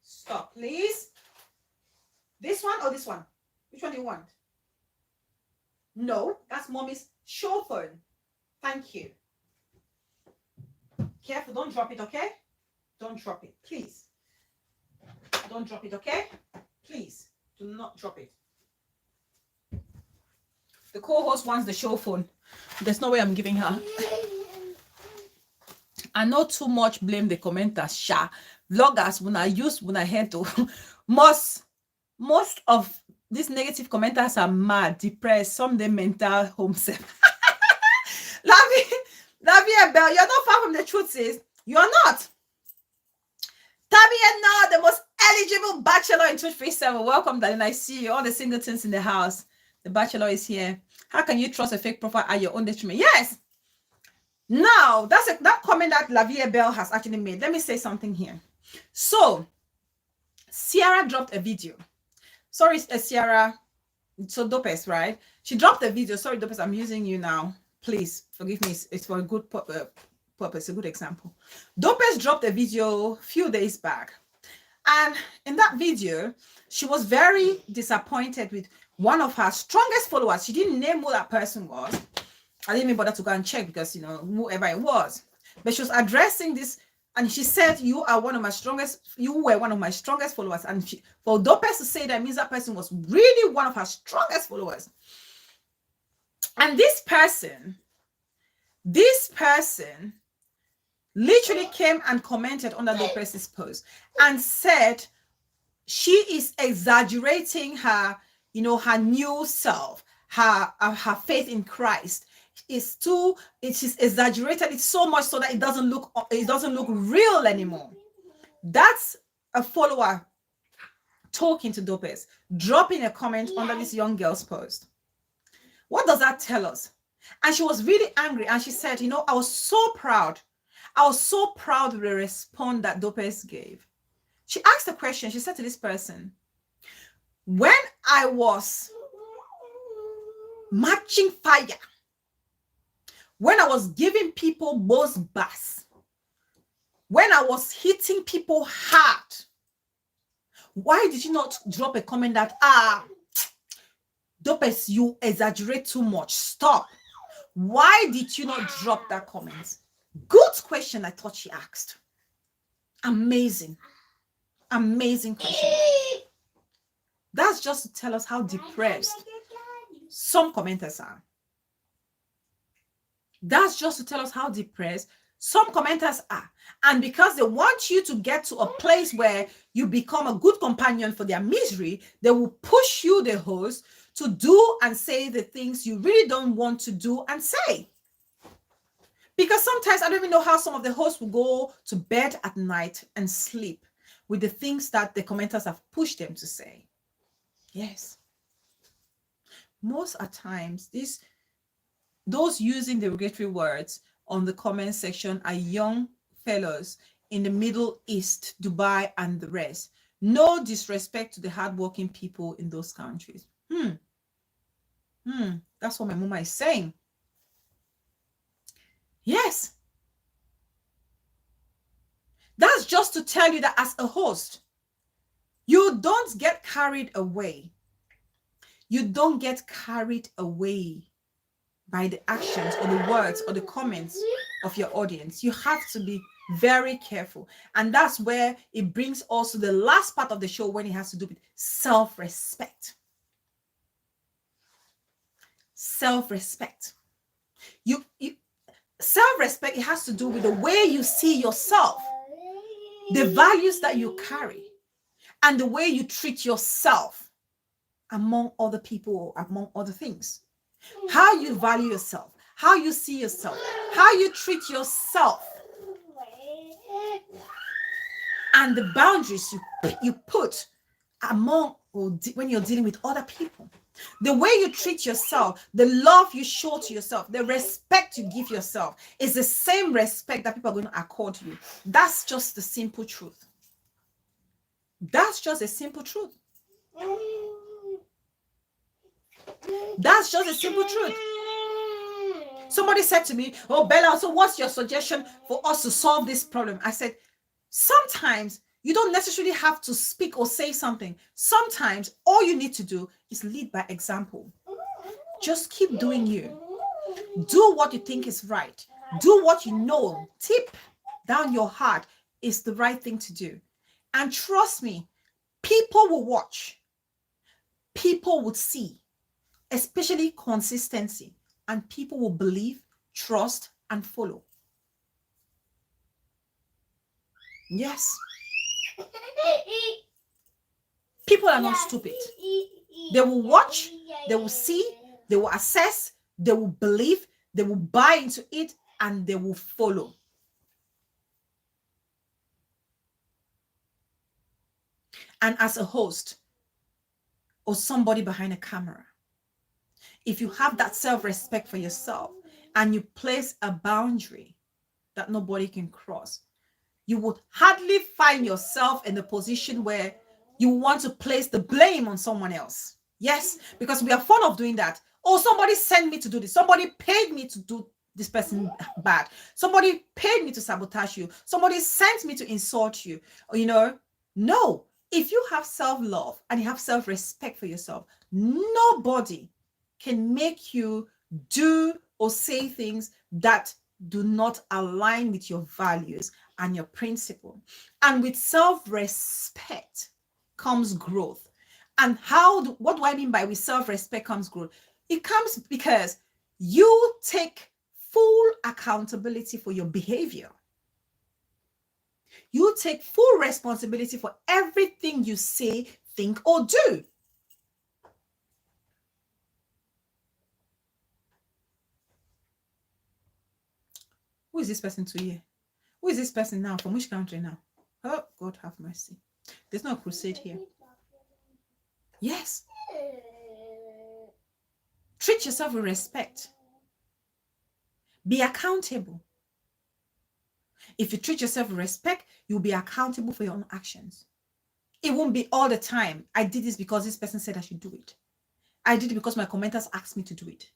stop, please. This one or this one? Which one do you want? No, that's mommy's show phone. Thank you. Careful, don't drop it, okay? Don't drop it, please. Don't drop it, okay? Please, do not drop it. The co-host wants the show phone. There's no way I'm giving her. I know too much blame the commenters. Sha. Vloggers, when I head to most of these negative commenters are mad, depressed, some them mental homesick. Lavia Bell, you're not far from the truth, sis. You're not. Tabia now, the most eligible bachelor in 237. Welcome, darling. I see you. All the singletons in the house. The bachelor is here. How can you trust a fake profile at your own detriment? Yes. Now, that comment that Lavia Bell has actually made. Let me say something here. So, Sierra dropped a video. Sorry, Sierra. So, Dopes, right? She dropped a video. Sorry, Dopes, I'm using you now. Please, forgive me. It's for a good purpose, a good example. Dopes dropped a video a few days back. And in that video, she was very disappointed with one of her strongest followers. She didn't name who that person was. I didn't even bother to go and check because, whoever it was. But she was addressing this, and she said, you were one of my strongest followers. And for Dopes to say that means that person was really one of her strongest followers. And this person literally came and commented under Dopes' post and said she is exaggerating her, her new self, her faith in Christ. It is exaggerated. It's so much so that it doesn't look real anymore. That's a follower talking to Dopes, dropping a comment under this young girl's post. What does that tell us? And she was really angry, and she said, I was so proud. I was so proud of the response that Dopes gave. She asked a question. She said to this person, when I was matching fire, when I was giving people boss bass, when I was hitting people hard, why did you not drop a comment that, Dopes, you exaggerate too much. Stop. Why did you not drop that comment? Good question, I thought she asked. Amazing. Amazing question. That's just to tell us how depressed some commenters are. That's just to tell us how depressed some commenters are. And because they want you to get to a place where you become a good companion for their misery, they will push you, the host, to do and say the things you really don't want to do and say. Because sometimes I don't even know how some of the hosts will go to bed at night and sleep with the things that the commenters have pushed them to say. Yes. Most at times, those using derogatory words on the comment section are young fellows in the Middle East, Dubai, and the rest. No disrespect to the hardworking people in those countries. That's what my mama is saying. Yes. That's just to tell you that as a host, you don't get carried away. You don't get carried away by the actions or the words or the comments of your audience. You have to be very careful. And that's where it brings also the last part of the show, when it has to do with self-respect. Self-respect. Self-respect, it has to do with the way you see yourself, the values that you carry, and the way you treat yourself among other people, among other things. How you value yourself, how you see yourself, how you treat yourself, and the boundaries you put among or when you're dealing with other people. The way you treat yourself, the love you show to yourself, the respect you give yourself is the same respect that people are going to accord you. That's just the simple truth. That's just a simple truth. That's just a simple truth. Somebody said to me, oh, Bella, so what's your suggestion for us to solve this problem? I said, sometimes you don't necessarily have to speak or say something. Sometimes all you need to do is lead by example. Just keep doing you. Do what you think is right. Do what you know, deep down your heart, is the right thing to do. And trust me, people will watch. People would see, especially consistency, and people will believe, trust, and follow. Yes. People are not stupid. They will watch, they will see, they will assess, they will believe, they will buy into it, and they will follow. And as a host or somebody behind a camera, if you have that self-respect for yourself and you place a boundary that nobody can cross, you would hardly find yourself in the position where you want to place the blame on someone else. Yes, because we are fond of doing that. Oh, somebody sent me to do this. Somebody paid me to do this person bad. Somebody paid me to sabotage you. Somebody sent me to insult you. No. If you have self-love and you have self-respect for yourself, nobody can make you do or say things that do not align with your values and your principle. And with self-respect comes growth. And what do I mean by with self-respect comes growth? It comes because you take full accountability for your behavior. You take full responsibility for everything you say, think, or do. Who is this person to hear? Who is this person now? From which country now? Oh, God have mercy. There's no crusade here. Yes. Treat yourself with respect. Be accountable. If you treat yourself with respect, you'll be accountable for your own actions. It won't be all the time. I did this because this person said I should do it. I did it because my commenters asked me to do it.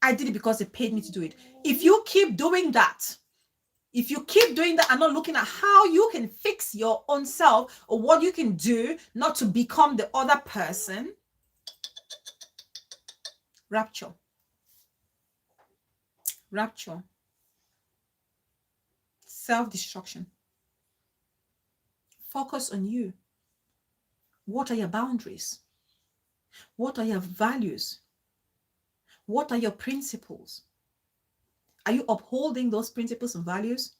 I did it because they paid me to do it. If you keep doing that, and not looking at how you can fix your own self or what you can do not to become the other person, rapture. Self-destruction. Focus on you. What are your boundaries? What are your values? What are your principles? Are you upholding those principles and values?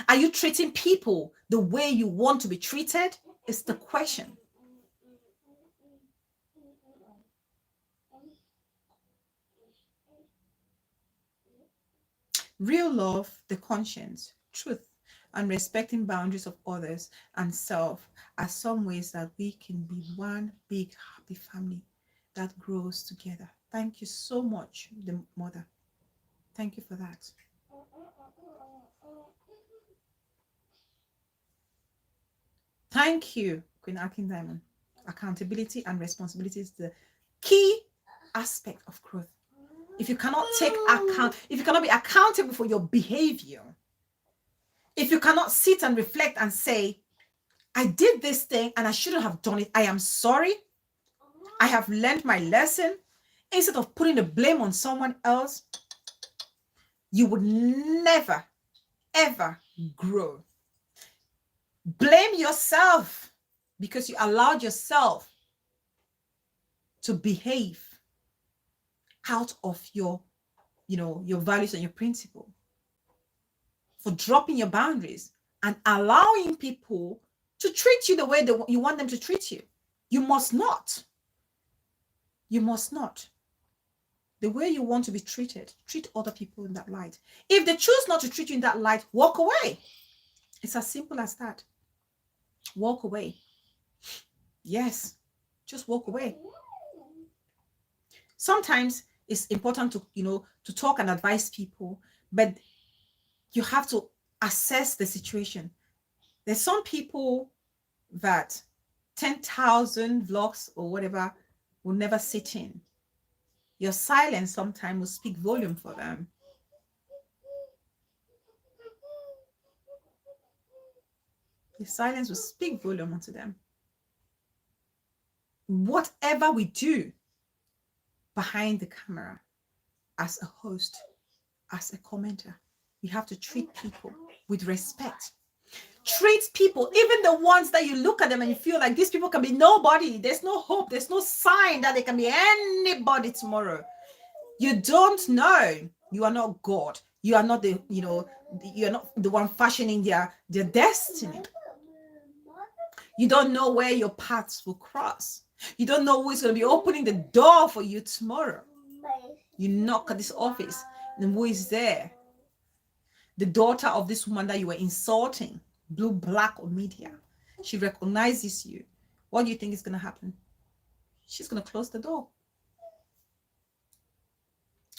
Are you treating people the way you want to be treated? Is the question. Real love, the conscience, truth, and respecting boundaries of others and self are some ways that we can be one big happy family that grows together. Thank you so much, the mother. Thank you for that. Thank you, Queen Akin Diamond. Accountability and responsibility is the key aspect of growth. If you cannot if you cannot be accountable for your behavior, if you cannot sit and reflect and say, I did this thing and I shouldn't have done it. I am sorry. I have learned my lesson. Instead of putting the blame on someone else, you would never, ever grow. Blame yourself because you allowed yourself to behave out of your values and your principle, for dropping your boundaries and allowing people to treat you the way you want them to treat you. You must not. You must not. The way you want to be treated, treat other people in that light. If they choose not to treat you in that light, walk away. It's as simple as that. Walk away. Yes, just walk away. Sometimes it's important to talk and advise people, but you have to assess the situation. There's some people that 10,000 vlogs or whatever will never sit in. Your silence sometimes will speak volume for them. the silence will speak volume unto them. Whatever we do behind the camera, as a host, as a commenter, we have to treat people with respect. Treat people, even the ones that you look at them and you feel like these people can be nobody. There's no hope. There's no sign that they can be anybody tomorrow. You don't know. You are not God. You are not the, you're not the one fashioning their destiny. You don't know where your paths will cross. You don't know who is going to be opening the door for you tomorrow. You knock at this office, and who is there? The daughter of this woman that you were insulting, blue, black, or media. She recognizes you. What do you think is going to happen? She's going to close the door.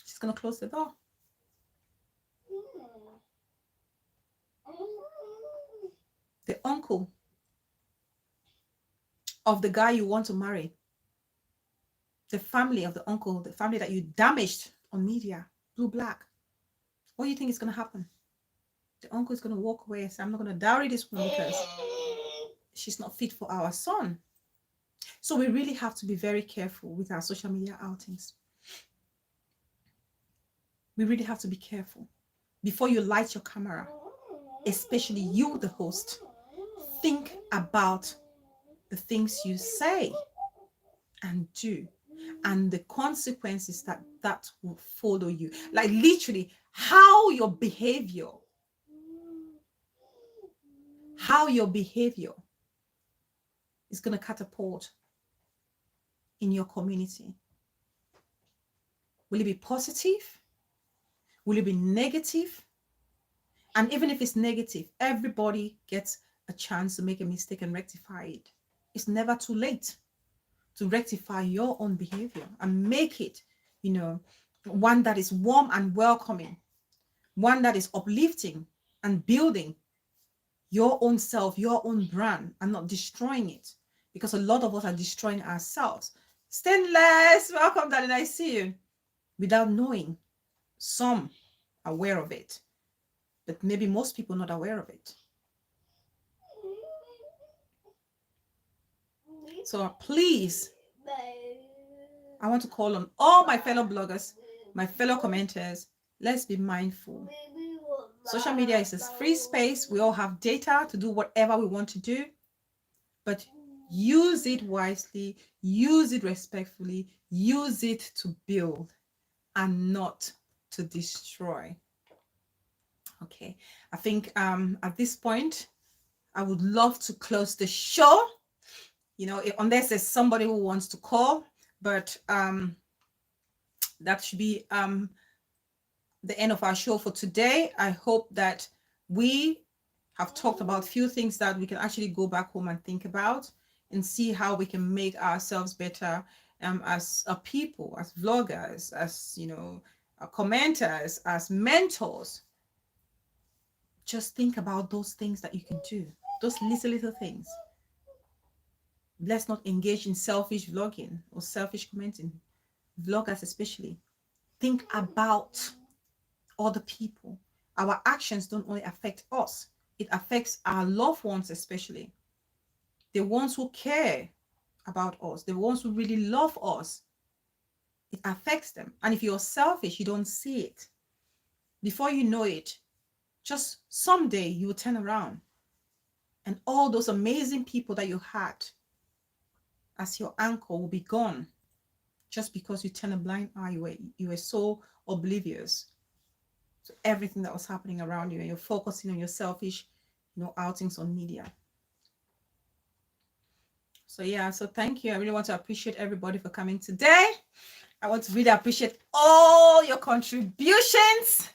She's going to close the door. The uncle of the guy you want to marry, the family of the uncle, the family that you damaged on media, blue, black. What do you think is going to happen? The uncle is going to walk away and say, I'm not going to dowry this woman because she's not fit for our son. So we really have to be very careful with our social media outings. We really have to be careful. Before you light your camera, especially you, the host, think about the things you say and do and the consequences that will follow you. Like literally how your behavior is going to catapult in your community. Will it be positive? Will it be negative? And even if it's negative, everybody gets a chance to make a mistake and rectify it. It's never too late to rectify your own behavior and make it, one that is warm and welcoming, one that is uplifting and building your own self, your own brand, and not destroying it. Because a lot of us are destroying ourselves. Stainless, welcome, darling, I see you. Without knowing, some are aware of it, but maybe most people not aware of it. So please, I want to call on all my fellow bloggers, my fellow commenters, let's be mindful. Social media is a free space. We all have data to do whatever we want to do, but use it wisely, use it respectfully, use it to build and not to destroy. Okay, I think at this point, I would love to close the show. Unless there's somebody who wants to call, but that should be the end of our show for today. I hope that we have talked about a few things that we can actually go back home and think about and see how we can make ourselves better as a people, as vloggers, as commenters, as mentors. Just think about those things that you can do, those little things. Let's not engage in selfish vlogging or selfish commenting. Vloggers especially, think about other people. Our actions don't only affect us, it affects our loved ones especially. The ones who care about us, the ones who really love us. It affects them. And if you're selfish, you don't see it. Before you know it, just someday you will turn around and all those amazing people that you had as your anchor will be gone just because you turn a blind eye. You were so oblivious to everything that was happening around you and you're focusing on your selfish outings on media. So thank you. I really want to appreciate everybody for coming today. I want to really appreciate all your contributions.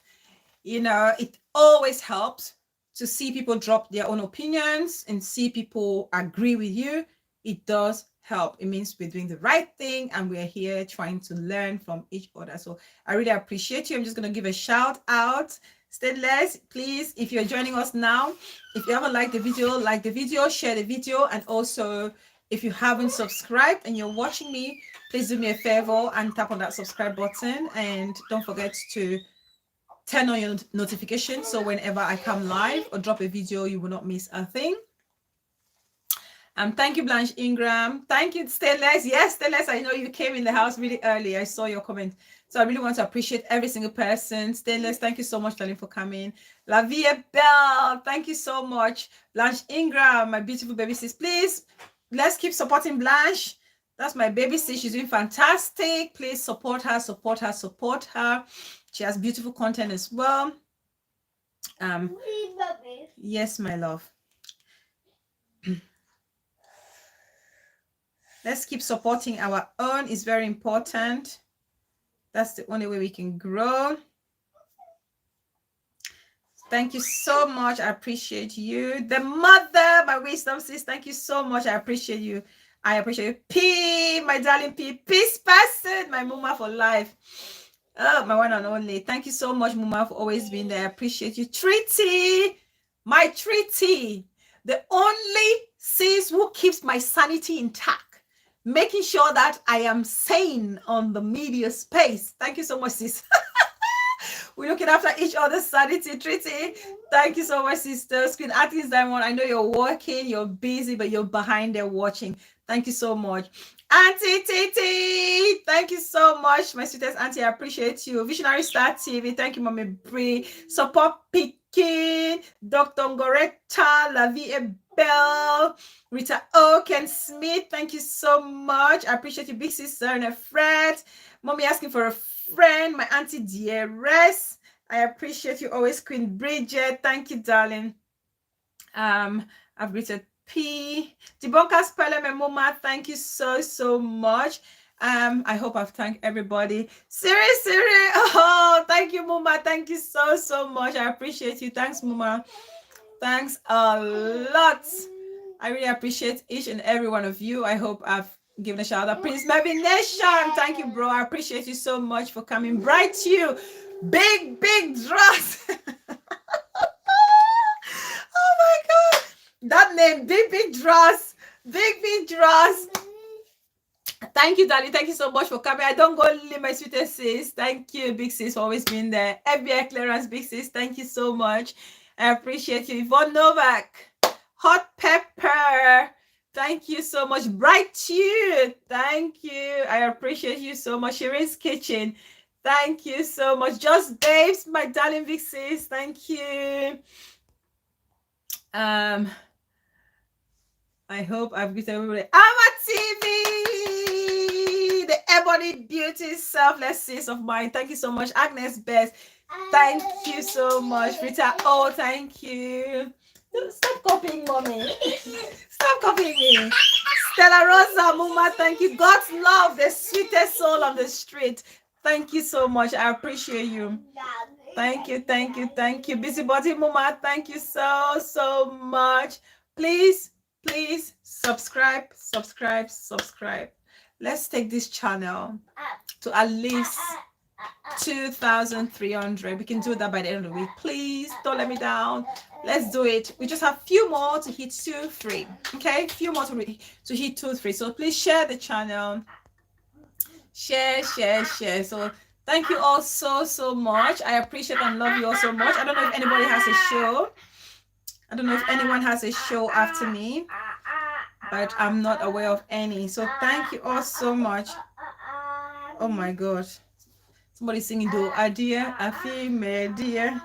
It always helps to see people drop their own opinions and see people agree with you. It does help. It means we're doing the right thing and we're here trying to learn from each other. So I really appreciate you. I'm just going to give a shout out. Stainless, please, if you're joining us now, if you haven't liked the video, like the video, share the video, and also if you haven't subscribed and you're watching me, please do me a favor and tap on that subscribe button, and don't forget to turn on your notifications so whenever I come live or drop a video, you will not miss a thing. Thank you, Blanche Ingram. Thank you, Stainless. Yes, Stainless, I know you came in the house really early. I saw your comment. So I really want to appreciate every single person. Stainless, thank you so much, darling, for coming. La Vie Belle, thank you so much. Blanche Ingram, my beautiful baby sis. Please, let's keep supporting Blanche. That's my baby sis. She's doing fantastic. Please support her, support her, support her. She has beautiful content as well. Yes, my love. Let's keep supporting our own. It's very important. That's the only way we can grow. Thank you so much. I appreciate you. The mother, my wisdom sis, thank you so much. I appreciate you. I appreciate you. P, my darling P, peace person, my mama for life. Oh, my one and only. Thank you so much, Muma, for always being there. I appreciate you. Treaty, my treaty, the only sis who keeps my sanity intact, making sure that I am sane on the media space. Thank you so much, sis. We're looking after each other's sanity. Treaty, thank you so much, sister. Screen Artist Diamond, I know you're working, you're busy, but you're behind there watching. Thank you so much. Auntie Titi, thank you so much, my sweetest auntie. I appreciate you. Visionary Star TV, thank you, Mommy Bree. Support Pikin, Dr. Ngoreta, La Vie Bell, Rita Oaken Smith, thank you so much. I appreciate you, big sister and a friend. Mommy asking for a friend, my auntie Dearest. I appreciate you always, Queen Bridget. Thank you, darling. I've greeted P. Debunker Spelem and Mama, thank you so much. I hope I've thanked everybody. Siri, oh, thank you, Mama. Thank you so much. I appreciate you. Thanks, Mama. Thanks a lot. I really appreciate each and every one of you. I hope I've given a shout out. Prince Melvin Nation, thank you, bro. I appreciate you so much for coming. Bright you, big dross. Oh my God, that name, big dross, big dross. Thank you, darling. Thank you so much for coming. I don't go leave my sweetest sis. Thank you, big sis, for always being there. FBI clearance, big sis. Thank you so much. I appreciate you. Yvonne Novak, Hot Pepper. Thank you so much. Bright you. Thank you. I appreciate you so much. Shireen's Kitchen. Thank you so much. Just Babes, my darling big sis. Thank you. I hope I've greeted everybody. Ama TV, the Ebony Beauty Selfless Sis of mine. Thank you so much. Agnes Best. Thank you so much. Rita, oh, thank you. Stop copying, mommy. Stop copying me. Stella Rosa, Muma, thank you. God's love, the sweetest soul on the street. Thank you so much. I appreciate you. Thank you. Busybody Muma, thank you so much. Please subscribe. Let's take this channel to at least 2,300. We can do that by the end of the week. Please don't let me down. Let's do it. We just have a few more to hit 2-3. Okay, a few more to hit 2-3. So please share the channel. Share. So thank you all so much. I appreciate and love you all so much. I don't know if anybody has a show. I don't know if anyone has a show after me, but I'm not aware of any. So thank you all so much. Oh my God. Somebody singing do Adia, Afi, me dear.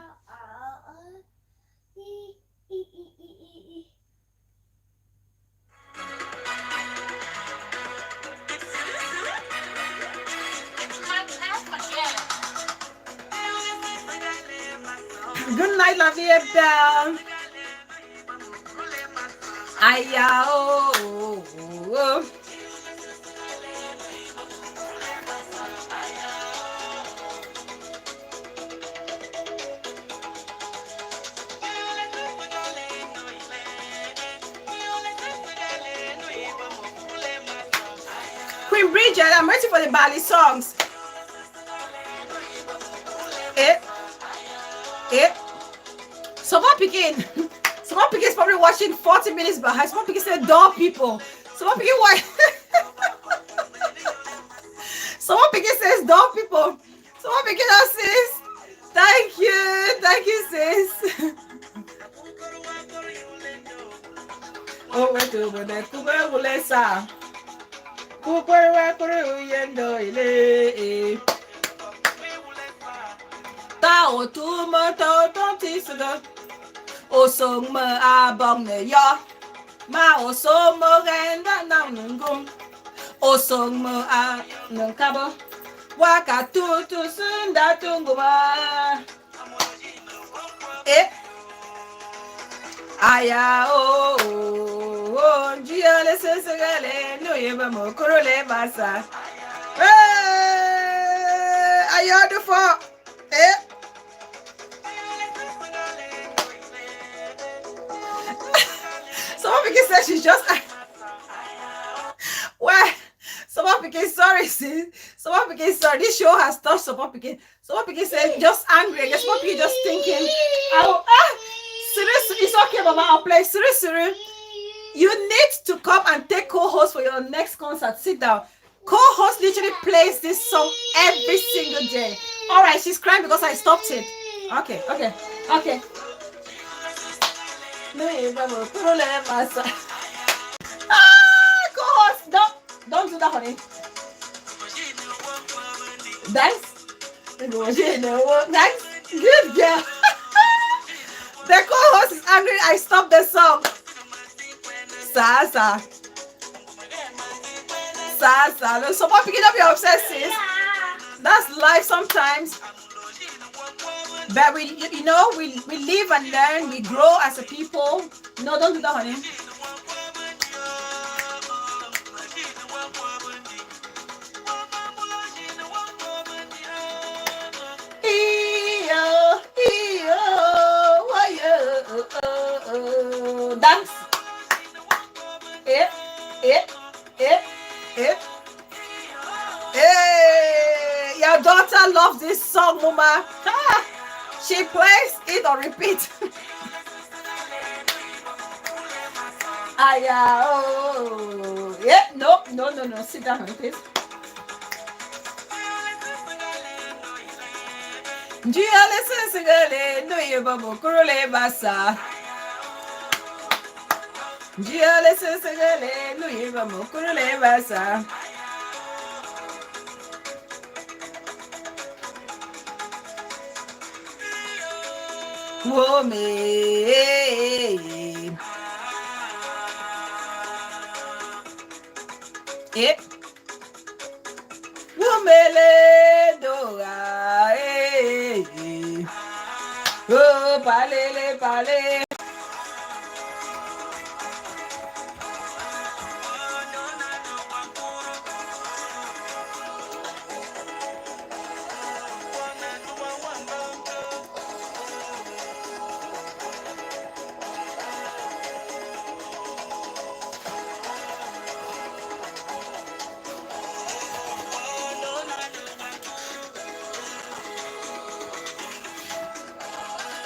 Good night, La Vie Belle. Aya, oh. Queen Bridget, I'm waiting for the Bali songs. Someone picking is probably watching 40 minutes behind. Someone picking said door people. Someone picking what? Someone picking says door people. Someone picking us sis. Thank you sis. Oh, wait over there. Kuba will sa. Kuba yendo ile. Ta o tu mo to ton ti suga. O song mo abong ne ya. Ma o so mo ganda na nungum. O song mo a nung kabo. Waka tu sunda tunguma. Eh. Aya o njia le sesegale no yeba mo korole basa. Aya do for eh. Someone begin say she's just well. Someone begin sorry, sis. Someone begin sorry. This show has touched someone begin. Someone begin say just angry. I guess someone begin just thinking. It's okay, Mama. I'll play. Suru. You need to come and take co-host for your next concert. Sit down. Co-host literally plays this song every single day. All right, she's crying because I stopped it. Okay. Co-host, don't do that, honey. Dance. Good girl. The co-host is angry. I stopped the song. Sasa. Someone picking up your obsessions. That's life sometimes. But we live and learn. We grow as a people. No, don't do that, honey. Dance. Hey, your daughter loves this song, Mama. She plays it on repeat. No. Sit down, honey, please. Njia listen sigale no yeba mo korole basa. Njia listen sigale no yeba mo korole basa. Wo me. Wumele doa oh pale.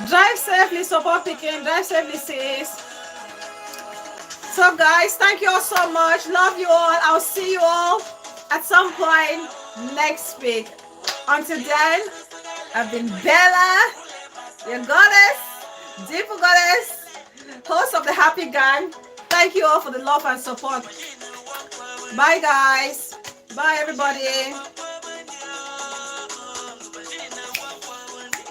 Drive safely, support picking. Drive safely, sis. So guys, thank you all so much. Love you all. I'll see you all at some point next week. Until then, I've been Bella, your goddess, deeper goddess, host of the Happy Gang. Thank you all for the love and support. Bye guys. Bye everybody.